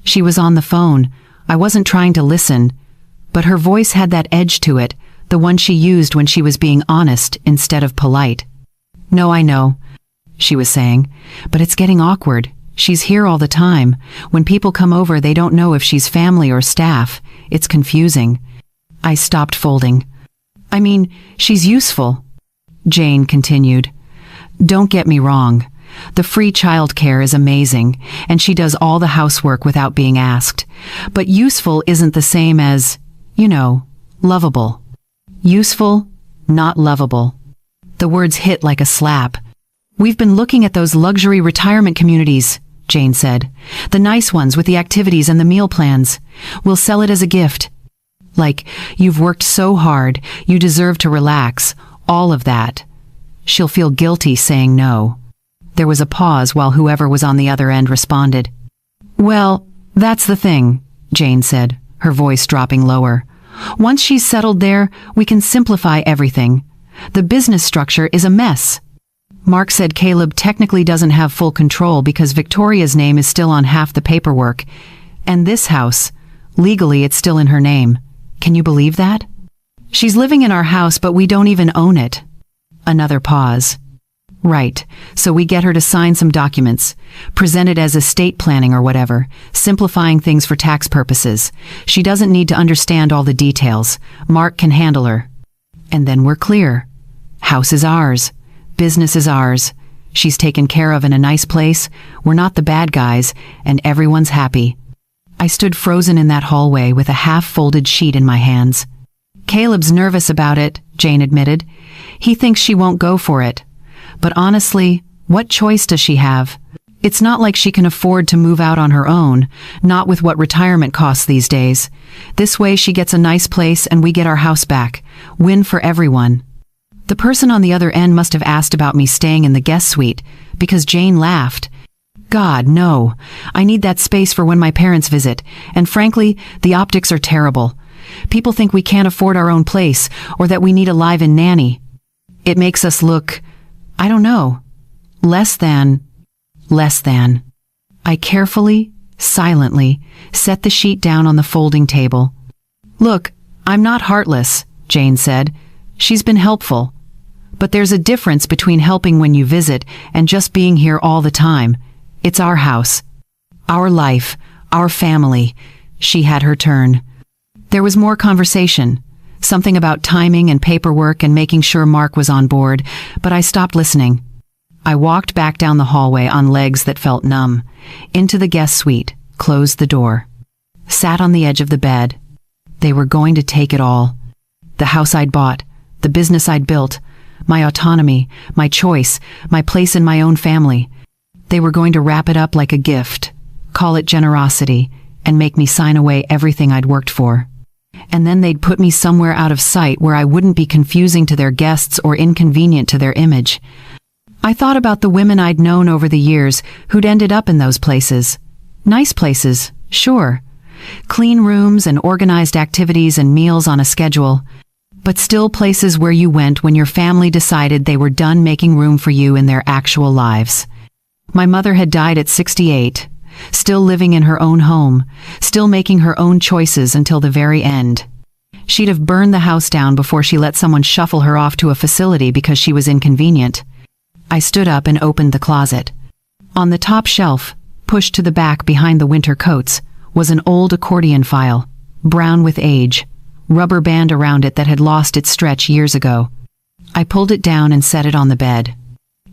She was on the phone. I wasn't trying to listen, but her voice had that edge to it, the one she used when she was being honest instead of polite. "No, I know," she was saying, "but it's getting awkward. She's here all the time. When people come over, they don't know if she's family or staff. It's confusing." I stopped folding. "I mean, she's useful," Jane continued. "Don't get me wrong. The free childcare is amazing, and she does all the housework without being asked. But useful isn't the same as, lovable. Useful, not lovable." The words hit like a slap. "We've been looking at those luxury retirement communities," Jane said. "The nice ones with the activities and the meal plans. We'll sell it as a gift. Like, you've worked so hard, you deserve to relax, all of that." She'll feel guilty saying no. There was a pause while whoever was on the other end responded. "Well, that's the thing," Jane said, her voice dropping lower. "Once she's settled there, we can simplify everything. The business structure is a mess." Mark said Caleb technically doesn't have full control because Victoria's name is still on half the paperwork. And this house, legally it's still in her name. Can you believe that? "She's living in our house, but we don't even own it." Another pause. "Right, so we get her to sign some documents, present it as estate planning or whatever, simplifying things for tax purposes. She doesn't need to understand all the details. Mark can handle her. And then we're clear. House is ours. Business is ours. She's taken care of in a nice place, we're not the bad guys, and everyone's happy. I stood frozen in that hallway with a half-folded sheet in my hands. Caleb's nervous about it, Jane admitted. He thinks she won't go for it. But honestly, what choice does she have? It's not like she can afford to move out on her own, not with what retirement costs these days. This way she gets a nice place and we get our house back. Win for everyone. The person on the other end must have asked about me staying in the guest suite, because Jane laughed. God, no. I need that space for when my parents visit, and frankly, the optics are terrible. People think we can't afford our own place, or that we need a live-in nanny. It makes us look, I don't know, less than. I carefully, silently, set the sheet down on the folding table. Look, I'm not heartless, Jane said. She's been helpful. But there's a difference between helping when you visit and just being here all the time. It's our house, our life, our family. She had her turn. There was more conversation, something about timing and paperwork and making sure Mark was on board, but I stopped listening. I walked back down the hallway on legs that felt numb, into the guest suite, closed the door, sat on the edge of the bed. They were going to take it all. The house I'd bought, the business I'd built, my autonomy, my choice, my place in my own family. They were going to wrap it up like a gift, call it generosity, and make me sign away everything I'd worked for. And then they'd put me somewhere out of sight where I wouldn't be confusing to their guests or inconvenient to their image. I thought about the women I'd known over the years who'd ended up in those places. Nice places, sure. Clean rooms and organized activities and meals on a schedule. But still places where you went when your family decided they were done making room for you in their actual lives. My mother had died at 68, still living in her own home, still making her own choices until the very end. She'd have burned the house down before she let someone shuffle her off to a facility because she was inconvenient. I stood up and opened the closet. On the top shelf, pushed to the back behind the winter coats, was an old accordion file, brown with age, rubber band around it that had lost its stretch years ago. I pulled it down and set it on the bed.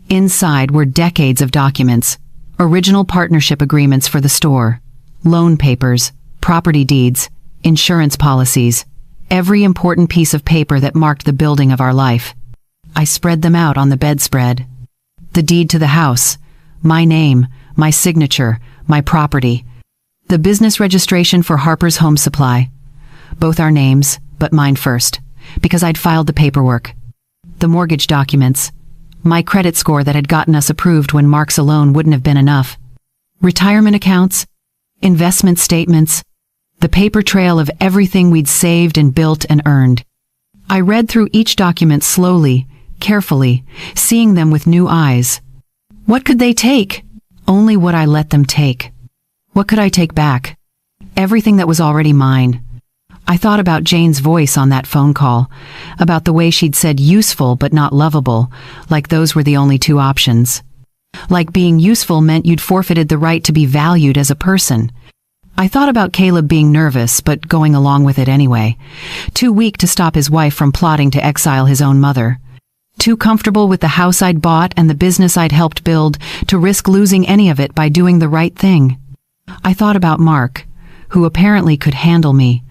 Inside were decades of documents, original partnership agreements for the store, loan papers, property deeds, insurance policies, every important piece of paper that marked the building of our life. I spread them out on the bedspread. The deed to the house, my name, my signature, my property. The business registration for Harper's Home Supply. Both our names, but mine first, because I'd filed the paperwork. The mortgage documents. My credit score that had gotten us approved when Mark's alone wouldn't have been enough. Retirement accounts. Investment statements. The paper trail of everything we'd saved and built and earned. I read through each document slowly, carefully, seeing them with new eyes. What could they take? Only what I let them take. What could I take back? Everything that was already mine. I thought about Jane's voice on that phone call, about the way she'd said useful but not lovable, like those were the only two options. Like being useful meant you'd forfeited the right to be valued as a person. I thought about Caleb being nervous but going along with it anyway, too weak to stop his wife from plotting to exile his own mother. Too comfortable with the house I'd bought and the business I'd helped build to risk losing any of it by doing the right thing. I thought about Mark, who apparently could handle me,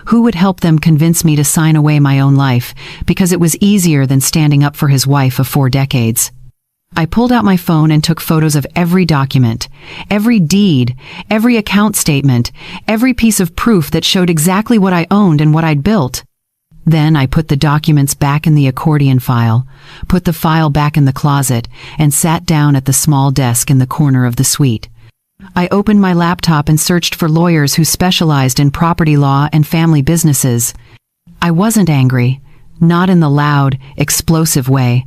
who would help them convince me to sign away my own life because it was easier than standing up for his wife of 4 decades. I pulled out my phone and took photos of every document, every deed, every account statement, every piece of proof that showed exactly what I owned and what I'd built. Then I put the documents back in the accordion file, put the file back in the closet, and sat down at the small desk in the corner of the suite. I opened my laptop and searched for lawyers who specialized in property law and family businesses. I wasn't angry, not in the loud, explosive way,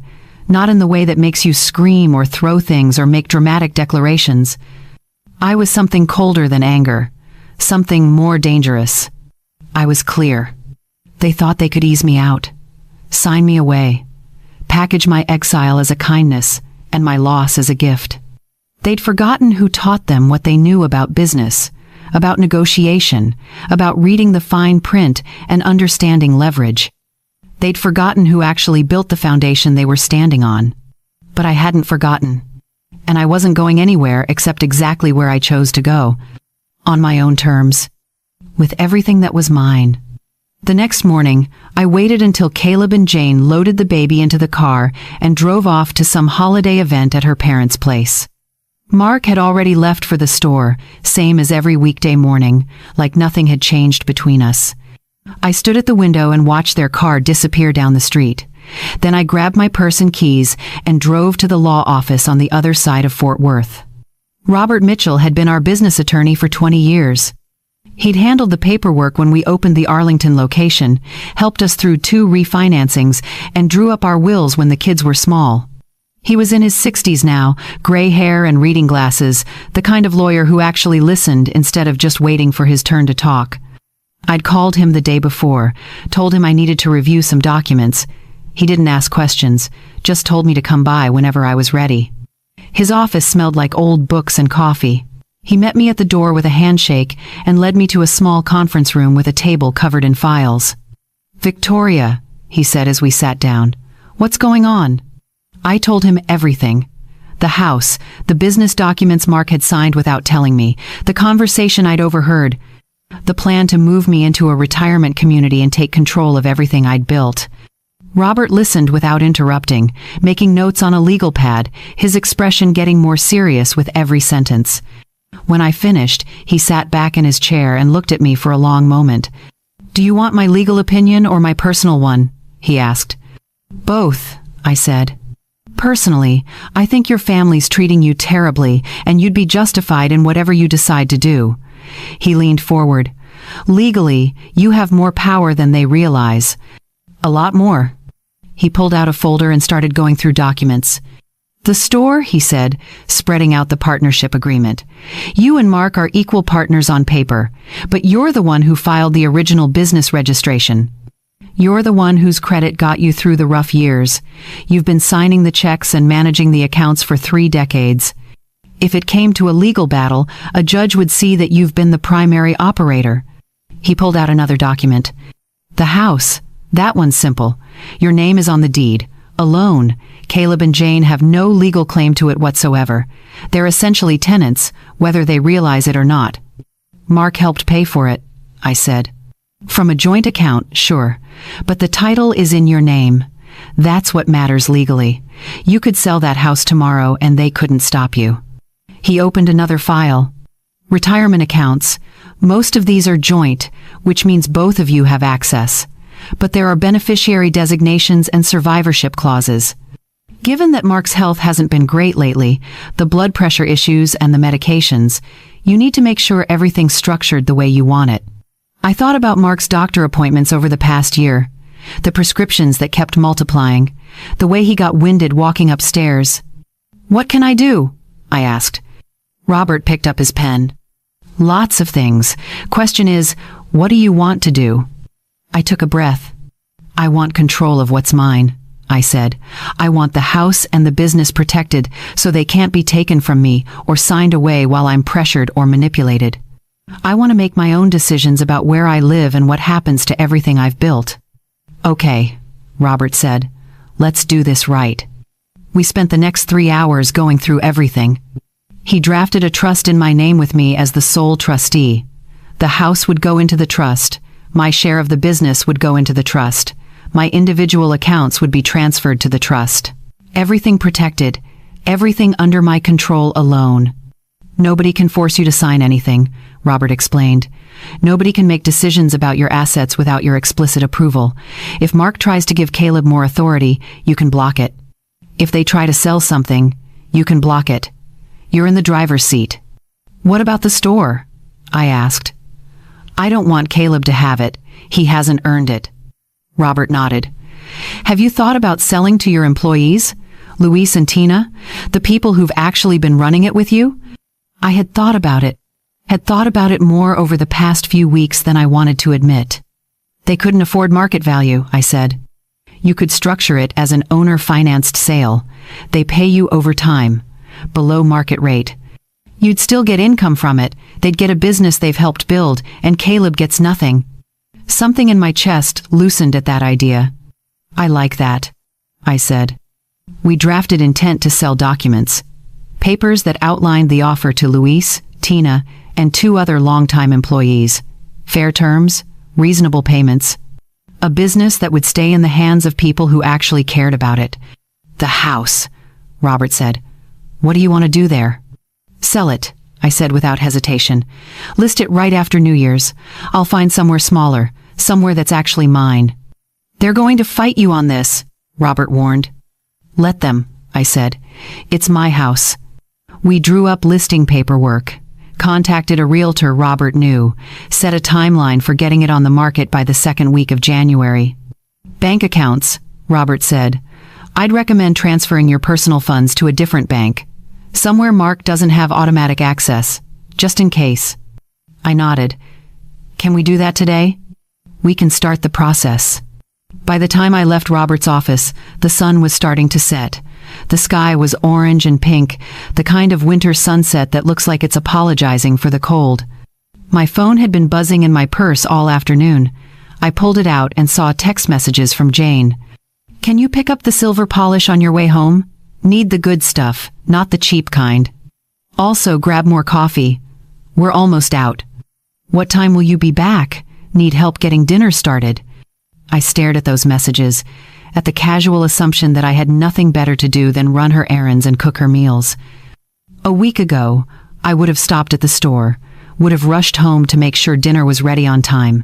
not in the way that makes you scream or throw things or make dramatic declarations. I was something colder than anger, something more dangerous. I was clear. They thought they could ease me out, sign me away, package my exile as a kindness and my loss as a gift. They'd forgotten who taught them what they knew about business, about negotiation, about reading the fine print and understanding leverage. They'd forgotten who actually built the foundation they were standing on. But I hadn't forgotten. And I wasn't going anywhere except exactly where I chose to go. On my own terms. With everything that was mine. The next morning, I waited until Caleb and Jane loaded the baby into the car and drove off to some holiday event at her parents' place. Mark had already left for the store, same as every weekday morning, like nothing had changed between us. I stood at the window and watched their car disappear down the street. Then I grabbed my purse and keys and drove to the law office on the other side of Fort Worth. Robert Mitchell had been our business attorney for 20 years. He'd handled the paperwork when we opened the Arlington location, helped us through 2 refinancings, and drew up our wills when the kids were small. He was in his 60s now, gray hair and reading glasses, the kind of lawyer who actually listened instead of just waiting for his turn to talk. I'd called him the day before, told him I needed to review some documents. He didn't ask questions, just told me to come by whenever I was ready. His office smelled like old books and coffee. He met me at the door with a handshake and led me to a small conference room with a table covered in files. "Victoria," he said as we sat down, "what's going on?" I told him everything. The house, the business documents Mark had signed without telling me, the conversation I'd overheard, the plan to move me into a retirement community and take control of everything I'd built. Robert listened without interrupting, making notes on a legal pad, his expression getting more serious with every sentence. When I finished, he sat back in his chair and looked at me for a long moment. "Do you want my legal opinion or my personal one?" he asked. "Both," I said. "Personally, I think your family's treating you terribly, and you'd be justified in whatever you decide to do." He leaned forward. "Legally, you have more power than they realize. A lot more." He pulled out a folder and started going through documents. "The store," he said, spreading out the partnership agreement. "You and Mark are equal partners on paper, but you're the one who filed the original business registration. You're the one whose credit got you through the rough years. You've been signing the checks and managing the accounts for 3 decades. If it came to a legal battle, a judge would see that you've been the primary operator." He pulled out another document. "The house, that one's simple. Your name is on the deed. Alone. Caleb and Jane have no legal claim to it whatsoever. They're essentially tenants, whether they realize it or not." "Mark helped pay for it," I said. "From a joint account, sure. But the title is in your name. That's what matters legally. You could sell that house tomorrow and they couldn't stop you." He opened another file. "Retirement accounts. Most of these are joint, which means both of you have access. But there are beneficiary designations and survivorship clauses. Given that Mark's health hasn't been great lately, the blood pressure issues and the medications, you need to make sure everything's structured the way you want it." I thought about Mark's doctor appointments over the past year, the prescriptions that kept multiplying, the way he got winded walking upstairs. "What can I do?" I asked. Robert picked up his pen. "Lots of things. Question is, what do you want to do?" I took a breath. "I want control of what's mine," I said. "I want the house and the business protected so they can't be taken from me or signed away while I'm pressured or manipulated. I want to make my own decisions about where I live and what happens to everything I've built." "Okay," Robert said. "Let's do this right." We spent the next 3 hours going through everything. He drafted a trust in my name with me as the sole trustee. The house would go into the trust. My share of the business would go into the trust. My individual accounts would be transferred to the trust. Everything protected, everything under my control alone. "Nobody can force you to sign anything," Robert explained. "Nobody can make decisions about your assets without your explicit approval. If Mark tries to give Caleb more authority, you can block it. If they try to sell something, you can block it. You're in the driver's seat." "What about the store?" I asked. "I don't want Caleb to have it. He hasn't earned it." Robert nodded. "Have you thought about selling to your employees? Luis and Tina? The people who've actually been running it with you?" I had thought about it more over the past few weeks than I wanted to admit. "They couldn't afford market value," I said. "You could structure it as an owner-financed sale. They pay you over time, below market rate. You'd still get income from it. They'd get a business they've helped build, and Caleb gets nothing." Something in my chest loosened at that idea. "I like that," I said. We drafted intent to sell documents. papers that outlined the offer to Luis, Tina, and 2 other longtime employees. Fair terms, reasonable payments. A business that would stay in the hands of people who actually cared about it. The house, Robert said. What do you want to do there? Sell it, I said without hesitation. List it right after New Year's. I'll find somewhere smaller, somewhere that's actually mine. They're going to fight you on this, Robert warned. Let them, I said. It's my house. We drew up listing paperwork, contacted a realtor Robert knew, set a timeline for getting it on the market by the 2nd week of January. Bank accounts, Robert said. I'd recommend transferring your personal funds to a different bank. Somewhere Mark doesn't have automatic access, just in case. I nodded. Can we do that today? We can start the process. By the time I left Robert's office, the sun was starting to set. The sky was orange and pink, the kind of winter sunset that looks like it's apologizing for the cold. My phone had been buzzing in my purse all afternoon. I pulled it out and saw text messages from Jane. Can you pick up the silver polish on your way home? Need the good stuff, not the cheap kind. Also, grab more coffee. We're almost out. What time will you be back? Need help getting dinner started? I stared at those messages, at the casual assumption that I had nothing better to do than run her errands and cook her meals. A week ago, I would have stopped at the store, would have rushed home to make sure dinner was ready on time.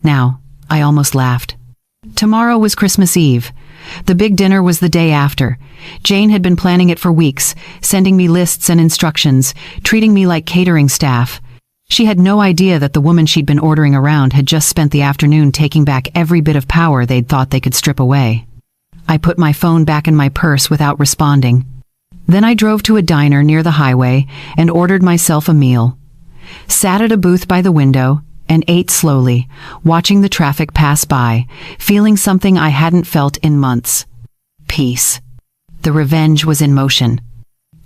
Now, I almost laughed. Tomorrow was Christmas Eve. The big dinner was the day after. Jane had been planning it for weeks, sending me lists and instructions, treating me like catering staff. She had no idea that the woman she'd been ordering around had just spent the afternoon taking back every bit of power they'd thought they could strip away. I put my phone back in my purse without responding. Then I drove to a diner near the highway and ordered myself a meal. Sat at a booth by the window and ate slowly, watching the traffic pass by, feeling something I hadn't felt in months. Peace. The revenge was in motion.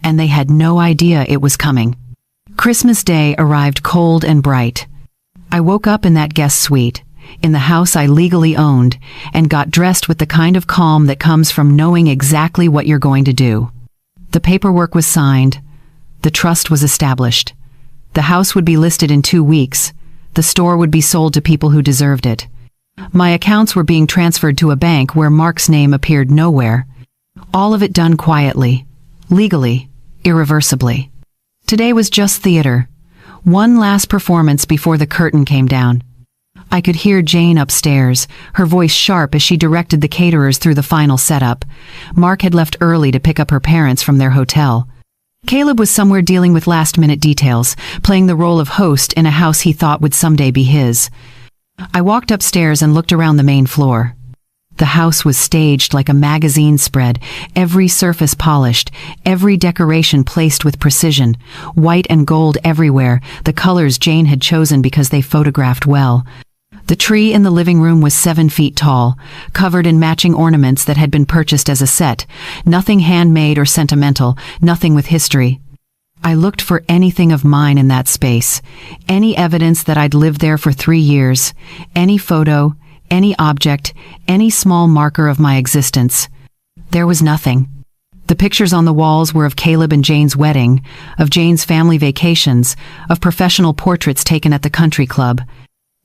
And they had no idea it was coming. Christmas Day arrived cold and bright. I woke up in that guest suite, in the house I legally owned, and got dressed with the kind of calm that comes from knowing exactly what you're going to do. The paperwork was signed. The trust was established. The house would be listed in 2 weeks. The store would be sold to people who deserved it. My accounts were being transferred to a bank where Mark's name appeared nowhere. All of it done quietly, legally, irreversibly. Today was just theater. One last performance before the curtain came down. I could hear Jane upstairs, her voice sharp as she directed the caterers through the final setup. Mark had left early to pick up her parents from their hotel. Caleb was somewhere dealing with last-minute details, playing the role of host in a house he thought would someday be his. I walked upstairs and looked around the main floor. The house was staged like a magazine spread, every surface polished, every decoration placed with precision, white and gold everywhere, the colors Jane had chosen because they photographed well. The tree in the living room was 7 feet tall, covered in matching ornaments that had been purchased as a set, nothing handmade or sentimental, nothing with history. I looked for anything of mine in that space, any evidence that I'd lived there for 3 years, any photo, any object, any small marker of my existence. There was nothing. The pictures on the walls were of Caleb and Jane's wedding, of Jane's family vacations, of professional portraits taken at the country club.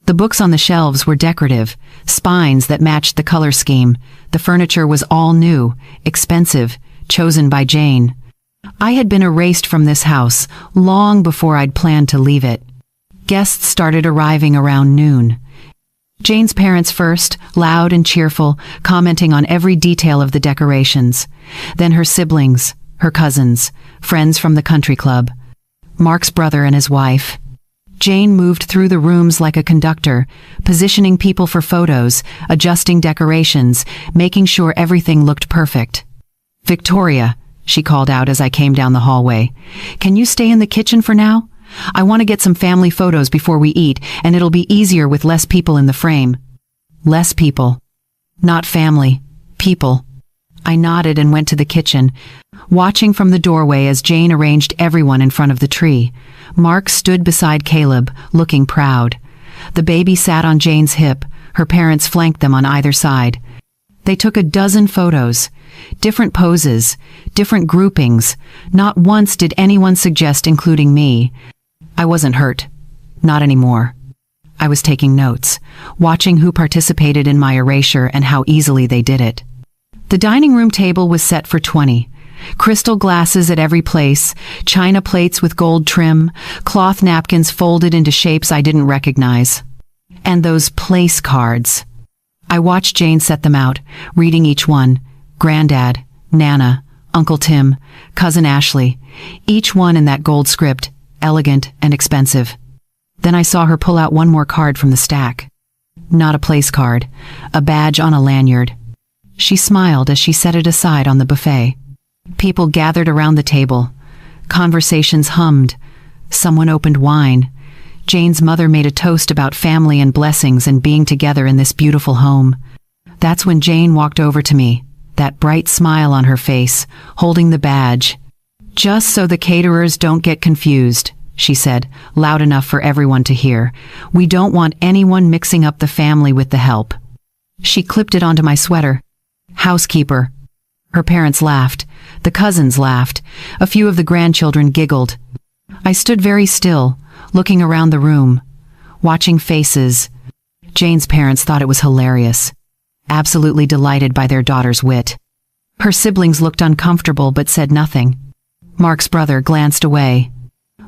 The books on the shelves were decorative, spines that matched the color scheme. The furniture was all new, expensive, chosen by Jane. I had been erased from this house long before I'd planned to leave it. Guests started arriving around noon. Jane's parents first, loud and cheerful, commenting on every detail of the decorations. Then her siblings, her cousins, friends from the country club. Mark's brother and his wife. Jane moved through the rooms like a conductor, positioning people for photos, adjusting decorations, making sure everything looked perfect. "Victoria," she called out as I came down the hallway, "can you stay in the kitchen for now? I want to get some family photos before we eat, and it'll be easier with less people in the frame." Less people. Not family. People. I nodded and went to the kitchen, watching from the doorway as Jane arranged everyone in front of the tree. Mark stood beside Caleb, looking proud. The baby sat on Jane's hip. Her parents flanked them on either side. They took a dozen photos, different poses, different groupings. Not once did anyone suggest including me. I wasn't hurt. Not anymore. I was taking notes, watching who participated in my erasure and how easily they did it. The dining room table was set for 20. Crystal glasses at every place, china plates with gold trim, cloth napkins folded into shapes I didn't recognize. And those place cards. I watched Jane set them out, reading each one. Granddad, Nana, Uncle Tim, Cousin Ashley, each one in that gold script, elegant and expensive. Then I saw her pull out one more card from the stack. Not a place card, a badge on a lanyard. She smiled as she set it aside on the buffet. People gathered around the table. Conversations hummed. Someone opened wine. Jane's mother made a toast about family and blessings and being together in this beautiful home. That's when Jane walked over to me, that bright smile on her face, holding the badge. "Just so the caterers don't get confused," she said, loud enough for everyone to hear. "We don't want anyone mixing up the family with the help." She clipped it onto my sweater. "Housekeeper." Her parents laughed. The cousins laughed. A few of the grandchildren giggled. I stood very still, looking around the room, watching faces. Jane's parents thought it was hilarious, absolutely delighted by their daughter's wit. Her siblings looked uncomfortable but said nothing. Mark's brother glanced away.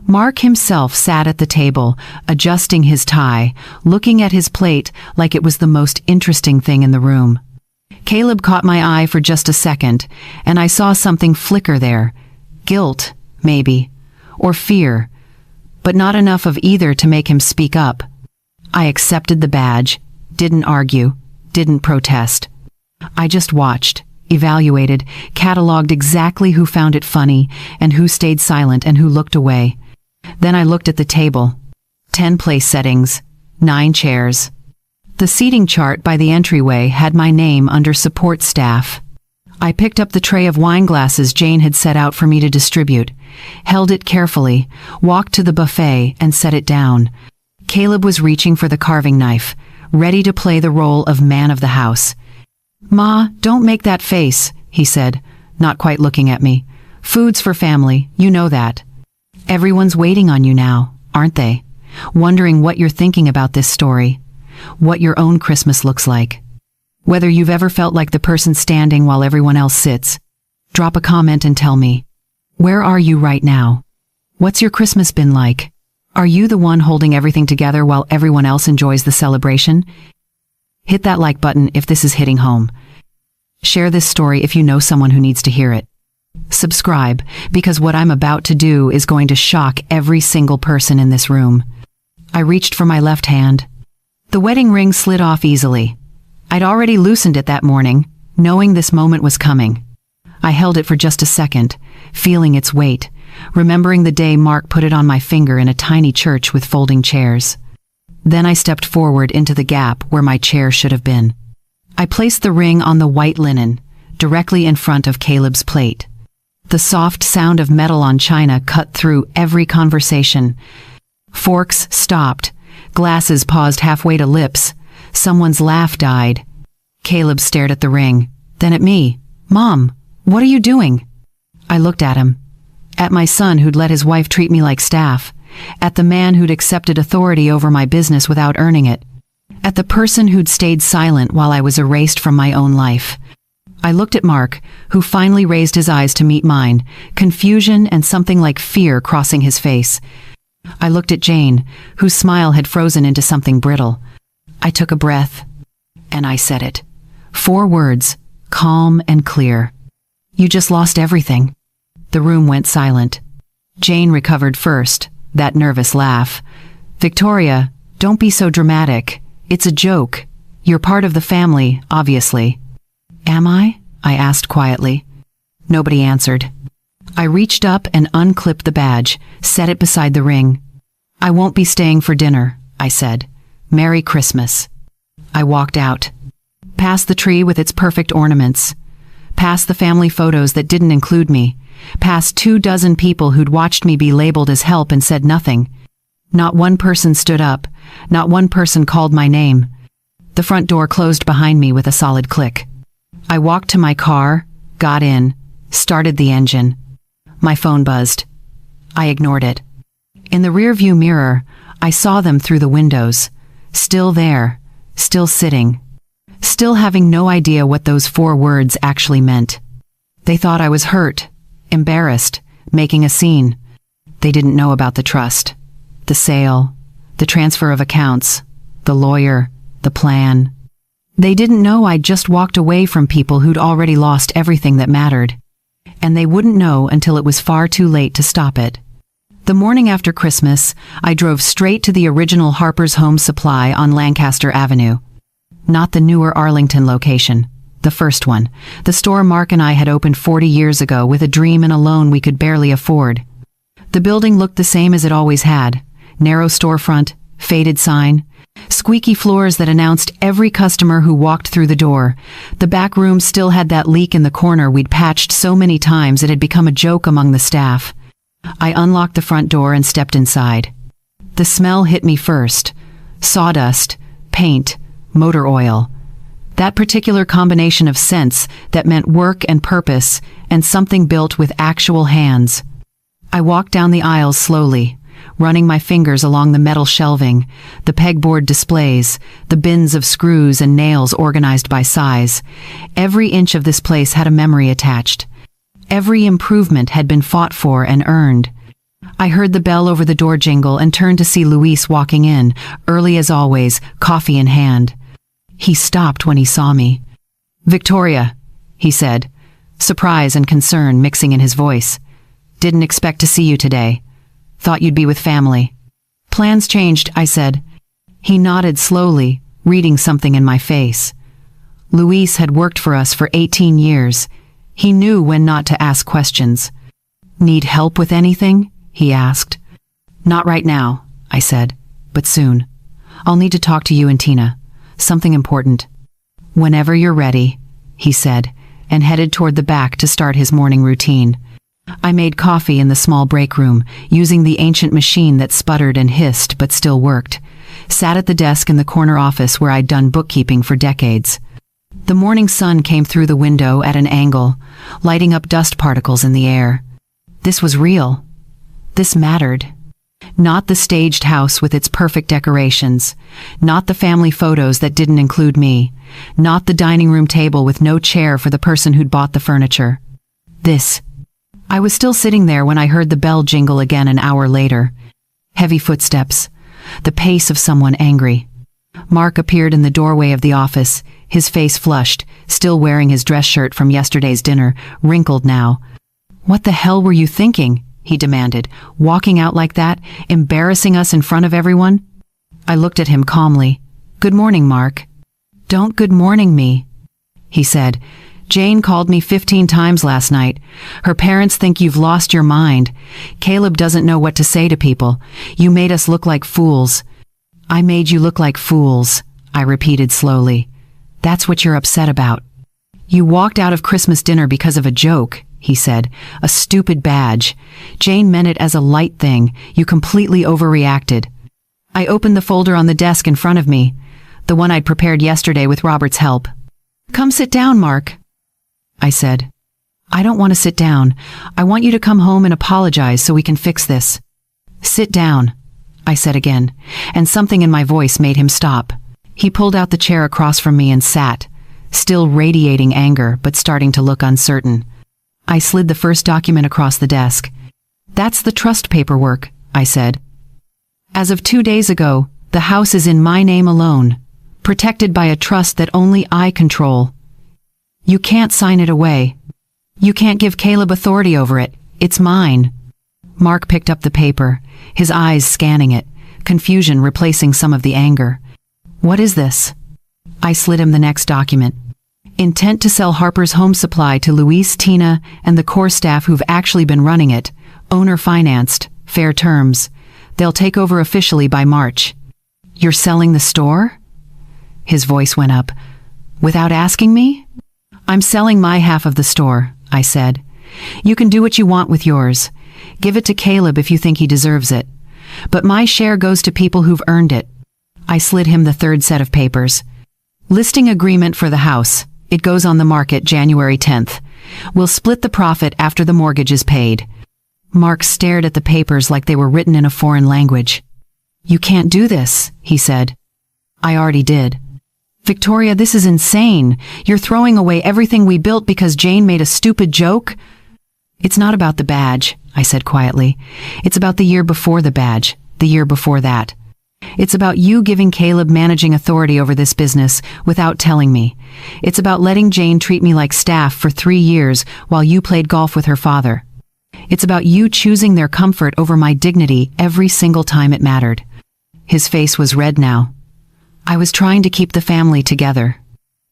Mark himself sat at the table, adjusting his tie, looking at his plate like it was the most interesting thing in the room. Caleb caught my eye for just a second, and I saw something flicker there. Guilt, maybe, or fear, but not enough of either to make him speak up. I accepted the badge, didn't argue, didn't protest. I just watched, evaluated, cataloged exactly who found it funny and who stayed silent and who looked away. Then I looked at the table. 10 place settings, 9 chairs. The seating chart by the entryway had my name under support staff. I picked up the tray of wine glasses Jane had set out for me to distribute, held it carefully, walked to the buffet and set it down. Caleb was reaching for the carving knife, ready to play the role of man of the house. "Ma, don't make that face," he said, not quite looking at me. "Food's for family, you know that. Everyone's waiting on you now, aren't they? Wondering what you're thinking about this story, what your own Christmas looks like. Whether you've ever felt like the person standing while everyone else sits. Drop a comment and tell me. Where are you right now? What's your Christmas been like? Are you the one holding everything together while everyone else enjoys the celebration? Hit that like button if this is hitting home. Share this story if you know someone who needs to hear it. Subscribe, because what I'm about to do is going to shock every single person in this room. I reached for my left hand. The wedding ring slid off easily. I'd already loosened it that morning, knowing this moment was coming. I held it for just a second, feeling its weight, remembering the day Mark put it on my finger in a tiny church with folding chairs. Then I stepped forward into the gap where my chair should have been. I placed the ring on the white linen, directly in front of Caleb's plate. The soft sound of metal on china cut through every conversation. Forks stopped. Glasses paused halfway to lips. Someone's laugh died. Caleb stared at the ring, then at me. "Mom, what are you doing?" I looked at him. At my son who'd let his wife treat me like staff. At the man who'd accepted authority over my business without earning it. At the person who'd stayed silent while I was erased from my own life. I looked at Mark, who finally raised his eyes to meet mine, confusion and something like fear crossing his face. I looked at Jane, whose smile had frozen into something brittle. I took a breath, and I said it. 4 words, calm and clear. "You just lost everything." The room went silent. Jane recovered first, that nervous laugh. "Victoria, don't be so dramatic. It's a joke. You're part of the family, obviously." "Am I?" I asked quietly. Nobody answered. I reached up and unclipped the badge, set it beside the ring. "I won't be staying for dinner," I said. "Merry Christmas." I walked out. Past the tree with its perfect ornaments. Past the family photos that didn't include me. Past 24 people who'd watched me be labeled as help and said nothing. Not one person stood up. Not one person called my name. The front door closed behind me with a solid click. I walked to my car, got in, started the engine. My phone buzzed. I ignored it. In the rearview mirror, I saw them through the windows. Still there, still sitting. Still having no idea what those 4 words actually meant. They thought I was hurt, embarrassed, making a scene. They didn't know about the trust, the sale, the transfer of accounts, the lawyer, the plan. They didn't know I'd just walked away from people who'd already lost everything that mattered. And they wouldn't know until it was far too late to stop it. The morning after Christmas, I drove straight to the original Harper's Home Supply on Lancaster Avenue. Not the newer Arlington location, the first one, the store Mark and I had opened 40 years ago with a dream and a loan we could barely afford. The building looked the same as it always had. Narrow storefront, faded sign, squeaky floors that announced every customer who walked through the door. The back room still had that leak in the corner we'd patched so many times it had become a joke among the staff. I unlocked the front door and stepped inside. The smell hit me first. Sawdust, paint, motor oil. That particular combination of scents that meant work and purpose and something built with actual hands. I walked down the aisles slowly, running my fingers along the metal shelving, the pegboard displays, the bins of screws and nails organized by size. Every inch of this place had a memory attached. Every improvement had been fought for and earned. I heard the bell over the door jingle and turned to see Luis walking in, early as always, coffee in hand. He stopped when he saw me. "Victoria," he said, surprise and concern mixing in his voice. "Didn't expect to see you today. Thought you'd be with family." "Plans changed," I said. He nodded slowly, reading something in my face. Luis had worked for us for 18 years. He knew when not to ask questions. "Need help with anything?" he asked. "Not right now," I said, "but soon. I'll need to talk to you and Tina. Something important." "Whenever you're ready," he said, and headed toward the back to start his morning routine. I made coffee in the small break room, using the ancient machine that sputtered and hissed but still worked. Sat at the desk in the corner office where I'd done bookkeeping for decades. The morning sun came through the window at an angle, lighting up dust particles in the air. This was real. This mattered. Not the staged house with its perfect decorations. Not the family photos that didn't include me. Not the dining room table with no chair for the person who'd bought the furniture. This. I was still sitting there when I heard the bell jingle again an hour later. Heavy footsteps. The pace of someone angry. Mark appeared in the doorway of the office, his face flushed, still wearing his dress shirt from yesterday's dinner, wrinkled now. "What the hell were you thinking?" he demanded, "walking out like that, embarrassing us in front of everyone?" I looked at him calmly. "Good morning, Mark." "Don't good morning me," he said. "Jane called me 15 times last night. Her parents think you've lost your mind. Caleb doesn't know what to say to people. You made us look like fools." "I made you look like fools," I repeated slowly. "That's what you're upset about." "You walked out of Christmas dinner because of a joke," he said. "A stupid badge. Jane meant it as a light thing. You completely overreacted." I opened the folder on the desk in front of me, the one I'd prepared yesterday with Robert's help. "Come sit down, Mark," I said. "I don't want to sit down. I want you to come home and apologize so we can fix this." "Sit down," I said again, and something in my voice made him stop. He pulled out the chair across from me and sat, still radiating anger but starting to look uncertain. I slid the first document across the desk. "That's the trust paperwork," I said. "As of 2 days ago, the house is in my name alone, protected by a trust that only I control. You can't sign it away. You can't give Caleb authority over it. It's mine." Mark picked up the paper, his eyes scanning it, confusion replacing some of the anger. "What is this?" I slid him the next document. "Intent to sell Harper's Home Supply to Luis, Tina, and the core staff who've actually been running it. Owner financed. Fair terms. They'll take over officially by March." "You're selling the store?" His voice went up. "Without asking me?" "I'm selling my half of the store," I said. "You can do what you want with yours. Give it to Caleb if you think he deserves it. But my share goes to people who've earned it." I slid him the third set of papers. "Listing agreement for the house. It goes on the market January 10th. We'll split the profit after the mortgage is paid. Mark stared at the papers like they were written in a foreign language. You can't do this, he said. I already did. Victoria, this is insane. You're throwing away everything we built because Jane made a stupid joke? It's not about the badge, I said quietly. It's about the year before the badge, the year before that. It's about you giving Caleb managing authority over this business without telling me. It's about letting Jane treat me like staff for 3 years while you played golf with her father. It's about you choosing their comfort over my dignity every single time it mattered. His face was red now. I was trying to keep the family together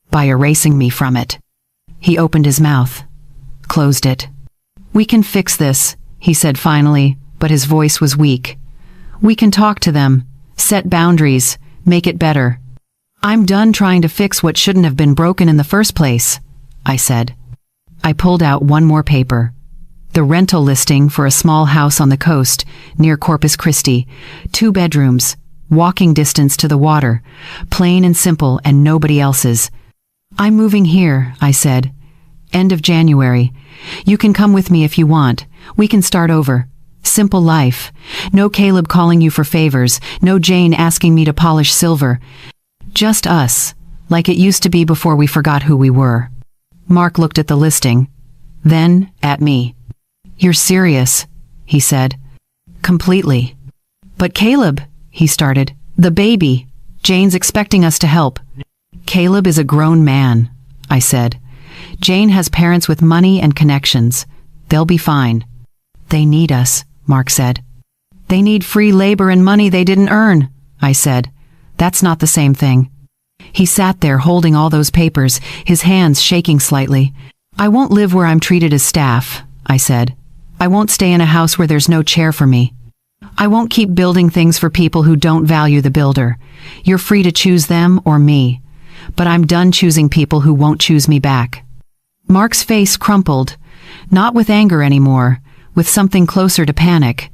by erasing me from it. He opened his mouth, closed it. We can fix this, he said finally, but his voice was weak. We can talk to them, set boundaries, make it better. I'm done trying to fix what shouldn't have been broken in the first place, I said. I pulled out one more paper. The rental listing for a small house on the coast near Corpus Christi, 2 bedrooms, walking distance to the water, plain and simple and nobody else's. I'm moving here, I said. End of January. You can come with me if you want. We can start over. Simple life. No Caleb calling you for favors. No Jane asking me to polish silver. Just us, like it used to be before we forgot who we were. Mark looked at the listing, then at me. You're serious, he said. Completely. But Caleb, he started. The baby. Jane's expecting us to help. Caleb is a grown man, I said. Jane has parents with money and connections. They'll be fine. They need us, Mark said. They need free labor and money they didn't earn, I said. That's not the same thing. He sat there holding all those papers, his hands shaking slightly. I won't live where I'm treated as staff, I said. I won't stay in a house where there's no chair for me. I won't keep building things for people who don't value the builder. You're free to choose them or me. But I'm done choosing people who won't choose me back. Mark's face crumpled, not with anger anymore, with something closer to panic.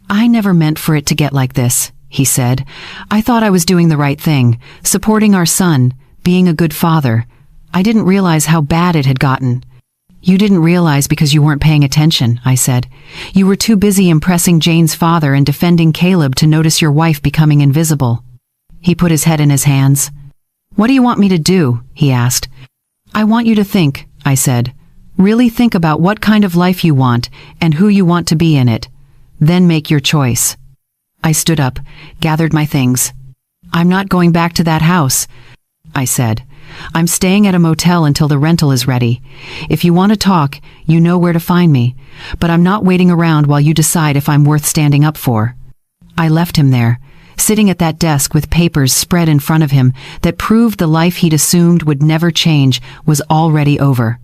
I never meant for it to get like this, he said. I thought I was doing the right thing, supporting our son, being a good father. I didn't realize how bad it had gotten. You didn't realize because you weren't paying attention, I said. You were too busy impressing Jane's father and defending Caleb to notice your wife becoming invisible. He put his head in his hands. What do you want me to do? He asked. I want you to think, I said. Really think about what kind of life you want and who you want to be in it. Then make your choice. I stood up, gathered my things. I'm not going back to that house, I said. I'm staying at a motel until the rental is ready. If you want to talk, you know where to find me, but I'm not waiting around while you decide if I'm worth standing up for. I left him there, sitting at that desk with papers spread in front of him that proved the life he'd assumed would never change was already over.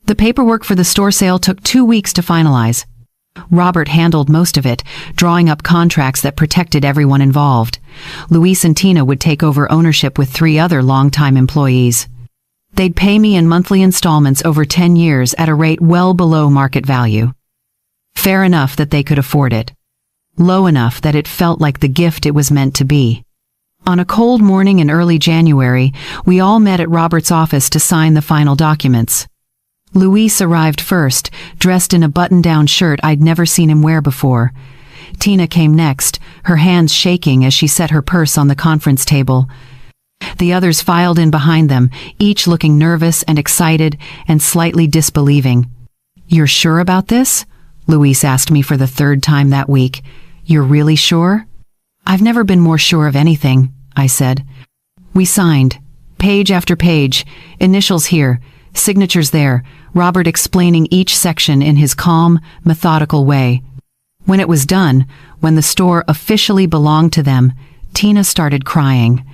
The paperwork for the store sale took 2 weeks to finalize. Robert handled most of it, drawing up contracts that protected everyone involved. Luis and Tina would take over ownership with 3 other longtime employees. They'd pay me in monthly installments over 10 years at a rate well below market value. Fair enough that they could afford it. Low enough that it felt like the gift it was meant to be. On a cold morning in early January, we all met at Robert's office to sign the final documents. Luis arrived first, dressed in a button-down shirt I'd never seen him wear before. Tina came next, her hands shaking as she set her purse on the conference table. The others filed in behind them, each looking nervous and excited and slightly disbelieving. You're sure about this? Luis asked me for the 3rd time that week. You're really sure? I've never been more sure of anything, I said. We signed. Page after page, initials here, signatures there, Robert explaining each section in his calm, methodical way. When it was done, when the store officially belonged to them, Tina started crying.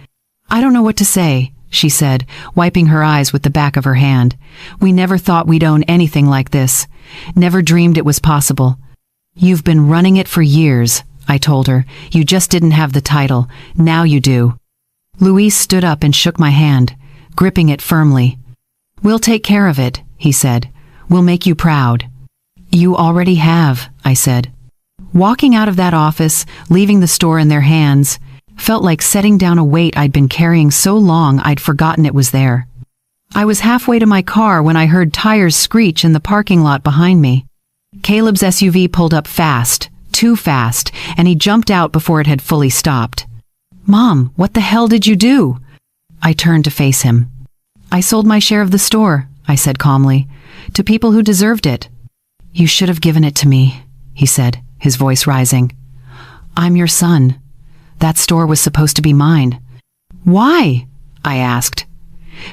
I don't know what to say, she said, wiping her eyes with the back of her hand. We never thought we'd own anything like this. Never dreamed it was possible. You've been running it for years, I told her. You just didn't have the title. Now you do. Luis stood up and shook my hand, gripping it firmly. We'll take care of it, he said. We'll make you proud. You already have, I said. Walking out of that office, leaving the store in their hands, felt like setting down a weight I'd been carrying so long I'd forgotten it was there. I was halfway to my car when I heard tires screech in the parking lot behind me. Caleb's SUV pulled up fast, too fast, and he jumped out before it had fully stopped. "Mom, what the hell did you do?" I turned to face him. "I sold my share of the store," I said calmly, "to people who deserved it." "You should have given it to me," he said, his voice rising. "I'm your son. That store was supposed to be mine." "Why?" I asked.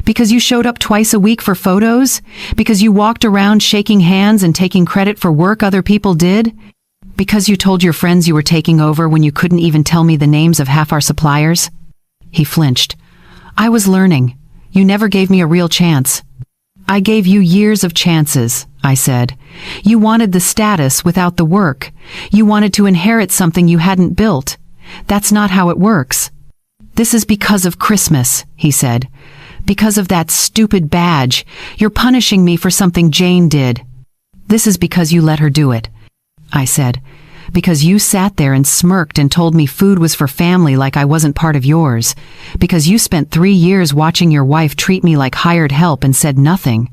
"Because you showed up twice a week for photos? Because you walked around shaking hands and taking credit for work other people did? Because you told your friends you were taking over when you couldn't even tell me the names of half our suppliers?" He flinched. "I was learning. You never gave me a real chance." "I gave you years of chances," I said. "You wanted the status without the work. You wanted to inherit something you hadn't built. That's not how it works." "This is because of Christmas," he said. "Because of that stupid badge. You're punishing me for something Jane did." "This is because you let her do it," I said. "Because you sat there and smirked and told me food was for family like I wasn't part of yours. Because you spent 3 years watching your wife treat me like hired help and said nothing."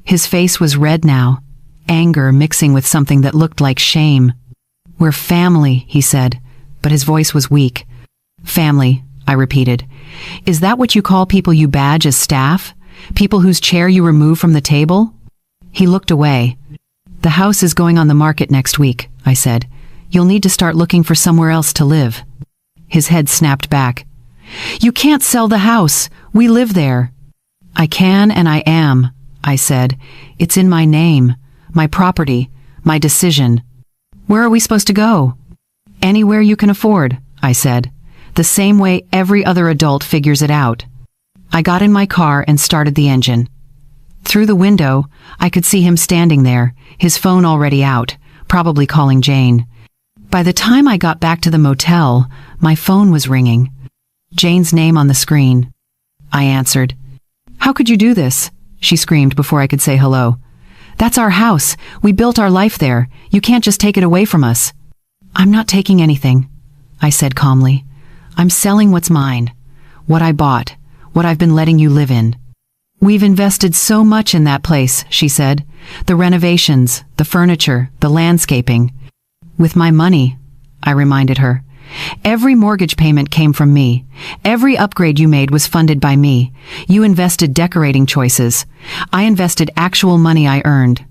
His face was red now, anger mixing with something that looked like shame. "We're family," he said, but his voice was weak. "Family," I repeated. "Is that what you call people you badge as staff? People whose chair you remove from the table?" He looked away. "The house is going on the market next week," I said. "You'll need to start looking for somewhere else to live." His head snapped back. "You can't sell the house. We live there." "I can and I am," I said. "It's in my name, my property, my decision." "Where are we supposed to go?" "Anywhere you can afford," I said. "The same way every other adult figures it out." I got in my car and started the engine. Through the window, I could see him standing there, his phone already out, probably calling Jane. By the time I got back to the motel, my phone was ringing. Jane's name on the screen. I answered. "How could you do this?" she screamed before I could say hello. "That's our house. We built our life there. You can't just take it away from us." "I'm not taking anything," I said calmly. "I'm selling what's mine, what I bought, what I've been letting you live in." "We've invested so much in that place," she said. "The renovations, the furniture, the landscaping." "With my money," I reminded her. "Every mortgage payment came from me. Every upgrade you made was funded by me. You invested decorating choices. I invested actual money I earned."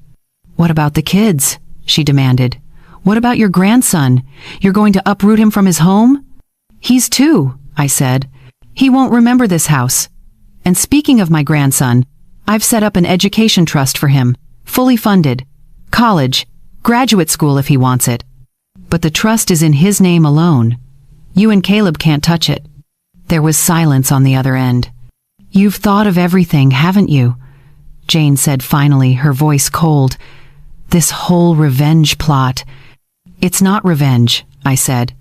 "What about the kids?" she demanded. "What about your grandson? You're going to uproot him from his home?" "He's 2, I said. "He won't remember this house. And speaking of my grandson, I've set up an education trust for him, fully funded. College, graduate school if he wants it. But the trust is in his name alone. You and Caleb can't touch it." There was silence on the other end. "You've thought of everything, haven't you?" Jane said finally, her voice cold. "This whole revenge plot." "It's not revenge," I said.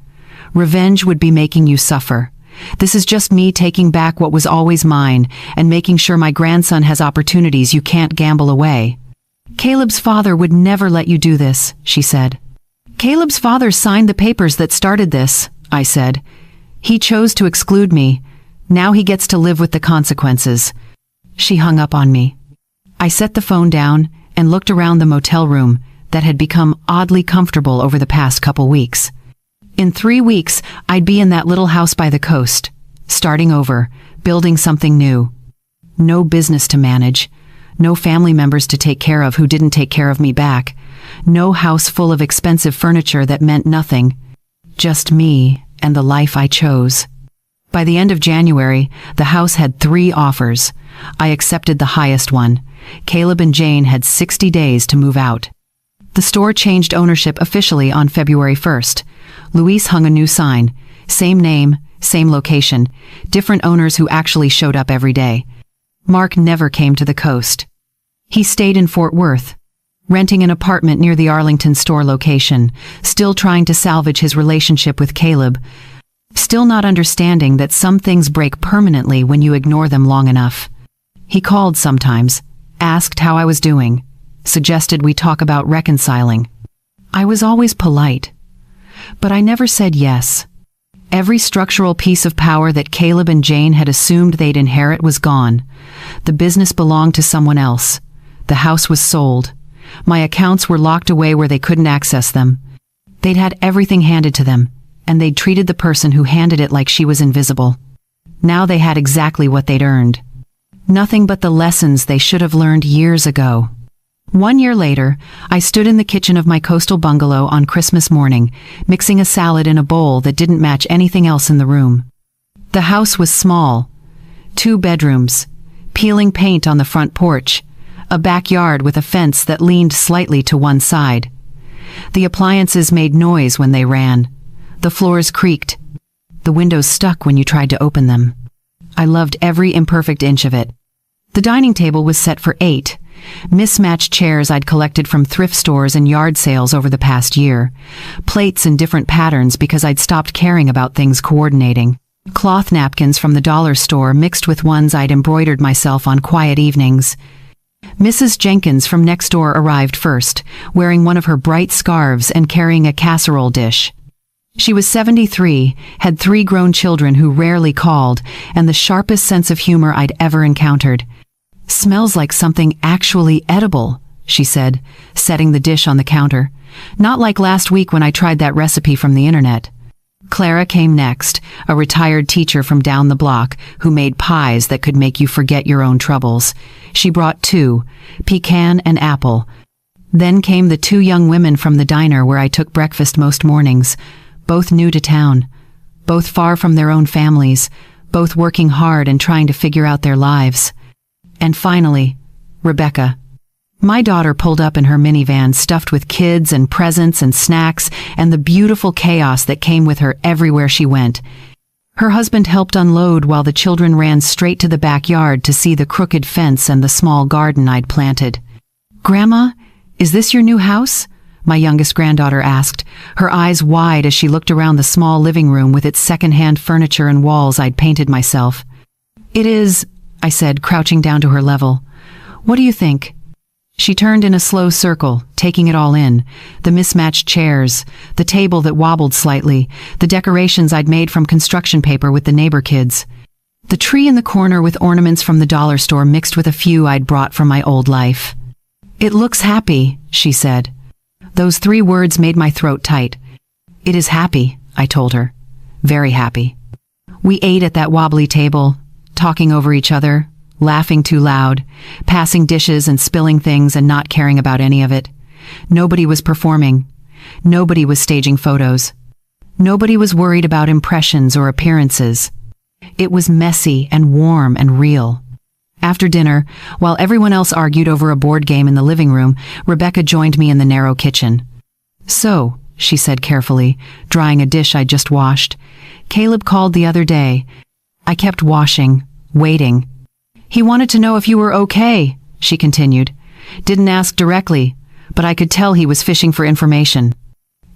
"Revenge would be making you suffer. This is just me taking back what was always mine and making sure my grandson has opportunities you can't gamble away." "Caleb's father would never let you do this," she said. "Caleb's father signed the papers that started this," I said. "He chose to exclude me. Now he gets to live with the consequences." She hung up on me. I set the phone down and looked around the motel room that had become oddly comfortable over the past couple weeks. In 3 weeks, I'd be in that little house by the coast, starting over, building something new. No business to manage. No family members to take care of who didn't take care of me back. No house full of expensive furniture that meant nothing. Just me and the life I chose. By the end of January, the house had 3 offers. I accepted the highest one. Caleb and Jane had 60 days to move out. The store changed ownership officially on February 1st. Luis hung a new sign. Same name, same location, different owners who actually showed up every day. Mark never came to the coast. He stayed in Fort Worth, renting an apartment near the Arlington store location, still trying to salvage his relationship with Caleb, still not understanding that some things break permanently when you ignore them long enough. He called sometimes, asked how I was doing, suggested we talk about reconciling. I was always polite, but I never said yes. Every structural piece of power that Caleb and Jane had assumed they'd inherit was gone. The business belonged to someone else. The house was sold. My accounts were locked away where they couldn't access them. They'd had everything handed to them, and they'd treated the person who handed it like she was invisible. Now they had exactly what they'd earned. Nothing but the lessons they should have learned years ago. 1 year later, I stood in the kitchen of my coastal bungalow on Christmas morning, mixing a salad in a bowl that didn't match anything else in the room. The house was small. 2 bedrooms, peeling paint on the front porch, a backyard with a fence that leaned slightly to one side. The appliances made noise when they ran. The floors creaked. The windows stuck when you tried to open them. I loved every imperfect inch of it. The dining table was set for 8. Mismatched chairs I'd collected from thrift stores and yard sales over the past year. Plates in different patterns because I'd stopped caring about things coordinating. Cloth napkins from the dollar store mixed with ones I'd embroidered myself on quiet evenings. Mrs. Jenkins from next door arrived first, wearing one of her bright scarves and carrying a casserole dish. She was 73, had 3 grown children who rarely called, and the sharpest sense of humor I'd ever encountered. "Smells like something actually edible," she said, setting the dish on the counter. "Not like last week when I tried that recipe from the internet." Clara came next, a retired teacher from down the block who made pies that could make you forget your own troubles. She brought 2, pecan and apple. Then came the 2 young women from the diner where I took breakfast most mornings, both new to town, both far from their own families, both working hard and trying to figure out their lives. And finally, Rebecca. My daughter pulled up in her minivan stuffed with kids and presents and snacks and the beautiful chaos that came with her everywhere she went. Her husband helped unload while the children ran straight to the backyard to see the crooked fence and the small garden I'd planted. "Grandma, is this your new house?" my youngest granddaughter asked, her eyes wide as she looked around the small living room with its second-hand furniture and walls I'd painted myself. "It is," I said, crouching down to her level. "What do you think?" She turned in a slow circle, taking it all in. The mismatched chairs, the table that wobbled slightly, the decorations I'd made from construction paper with the neighbor kids. The tree in the corner with ornaments from the dollar store mixed with a few I'd brought from my old life. "It looks happy," she said. Those 3 words made my throat tight. "It is happy," I told her. "Very happy." We ate at that wobbly table, talking over each other, laughing too loud, passing dishes and spilling things and not caring about any of it. Nobody was performing. Nobody was staging photos. Nobody was worried about impressions or appearances. It was messy and warm and real. After dinner, while everyone else argued over a board game in the living room, Rebecca joined me in the narrow kitchen. "So," she said carefully, drying a dish I'd just washed, "Caleb called the other day. I kept washing, waiting. He wanted to know if you were okay," she continued. "Didn't ask directly, but I could tell he was fishing for information."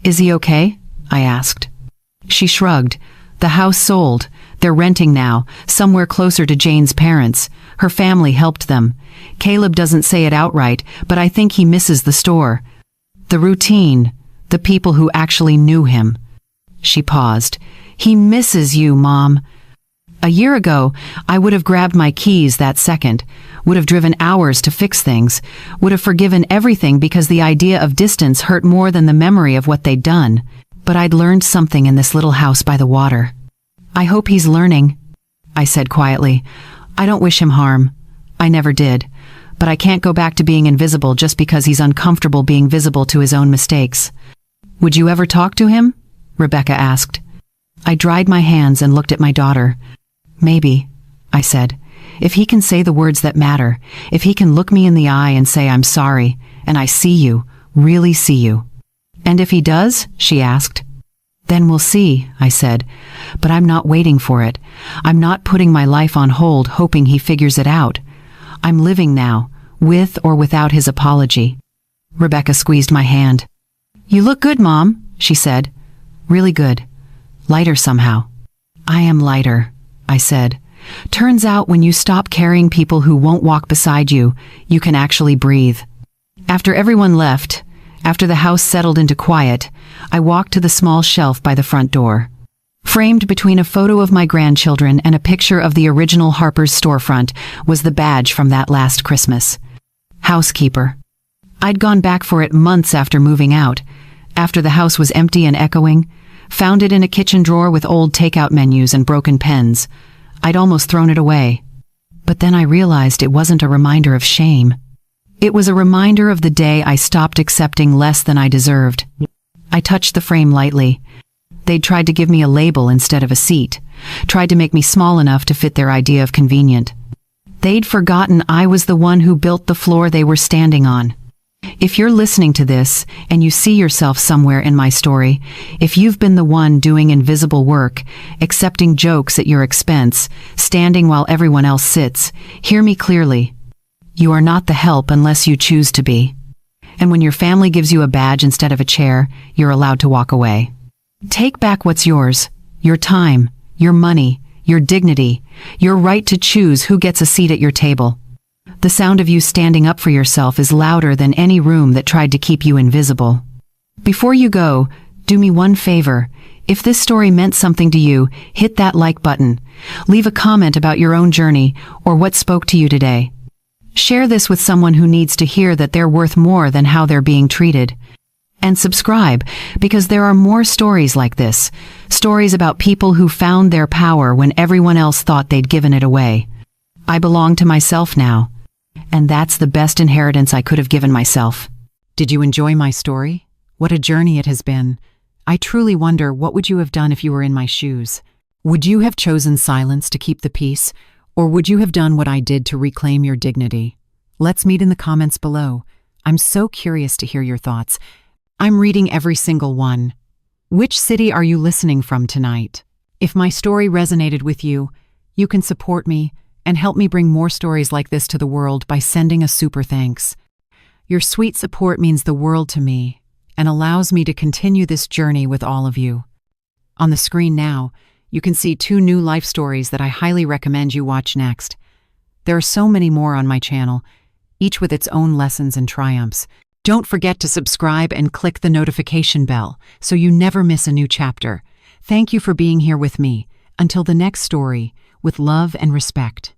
"Is he okay?" I asked. She shrugged. "The house sold. They're renting now, somewhere closer to Jane's parents. Her family helped them. Caleb doesn't say it outright, but I think he misses the store. The routine, the people who actually knew him." She paused. "He misses you, Mom." A year ago, I would have grabbed my keys that second, would have driven hours to fix things, would have forgiven everything because the idea of distance hurt more than the memory of what they'd done. But I'd learned something in this little house by the water. "I hope he's learning," I said quietly. "I don't wish him harm. I never did. But I can't go back to being invisible just because he's uncomfortable being visible to his own mistakes." "Would you ever talk to him?" Rebecca asked. I dried my hands and looked at my daughter. "Maybe," I said. "If he can say the words that matter, if he can look me in the eye and say I'm sorry, and I see you, really see you." "And if he does?" she asked. "Then we'll see," I said. "But I'm not waiting for it. I'm not putting my life on hold hoping he figures it out. I'm living now, with or without his apology." Rebecca squeezed my hand. "You look good, Mom," she said. "Really good. Lighter somehow." "I am lighter," I said. "Turns out when you stop carrying people who won't walk beside you, you can actually breathe." After everyone left, after the house settled into quiet, I walked to the small shelf by the front door. Framed between a photo of my grandchildren and a picture of the original Harper's storefront was the badge from that last Christmas. Housekeeper. I'd gone back for it months after moving out, after the house was empty and echoing, found it in a kitchen drawer with old takeout menus and broken pens. I'd almost thrown it away. But then I realized it wasn't a reminder of shame. It was a reminder of the day I stopped accepting less than I deserved. I touched the frame lightly. They'd tried to give me a label instead of a seat, tried to make me small enough to fit their idea of convenient. They'd forgotten I was the one who built the floor they were standing on. If you're listening to this and you see yourself somewhere in my story, if you've been the one doing invisible work, accepting jokes at your expense, standing while everyone else sits, hear me clearly. You are not the help unless you choose to be. And when your family gives you a badge instead of a chair, you're allowed to walk away. Take back what's yours, your time, your money, your dignity, your right to choose who gets a seat at your table. The sound of you standing up for yourself is louder than any room that tried to keep you invisible. Before you go, do me one favor. If this story meant something to you, hit that like button. Leave a comment about your own journey or what spoke to you today. Share this with someone who needs to hear that they're worth more than how they're being treated. And subscribe, because there are more stories like this. Stories about people who found their power when everyone else thought they'd given it away. I belong to myself now. And that's the best inheritance I could have given myself. Did you enjoy my story? What a journey it has been. I truly wonder, what would you have done if you were in my shoes? Would you have chosen silence to keep the peace, or would you have done what I did to reclaim your dignity? Let's meet in the comments below. I'm so curious to hear your thoughts. I'm reading every single one. Which city are you listening from tonight? If my story resonated with you, you can support me and help me bring more stories like this to the world by sending a super thanks. Your sweet support means the world to me and allows me to continue this journey with all of you. On the screen now, you can see 2 new life stories that I highly recommend you watch next. There are so many more on my channel, each with its own lessons and triumphs. Don't forget to subscribe and click the notification bell so you never miss a new chapter. Thank you for being here with me. Until the next story, with love and respect.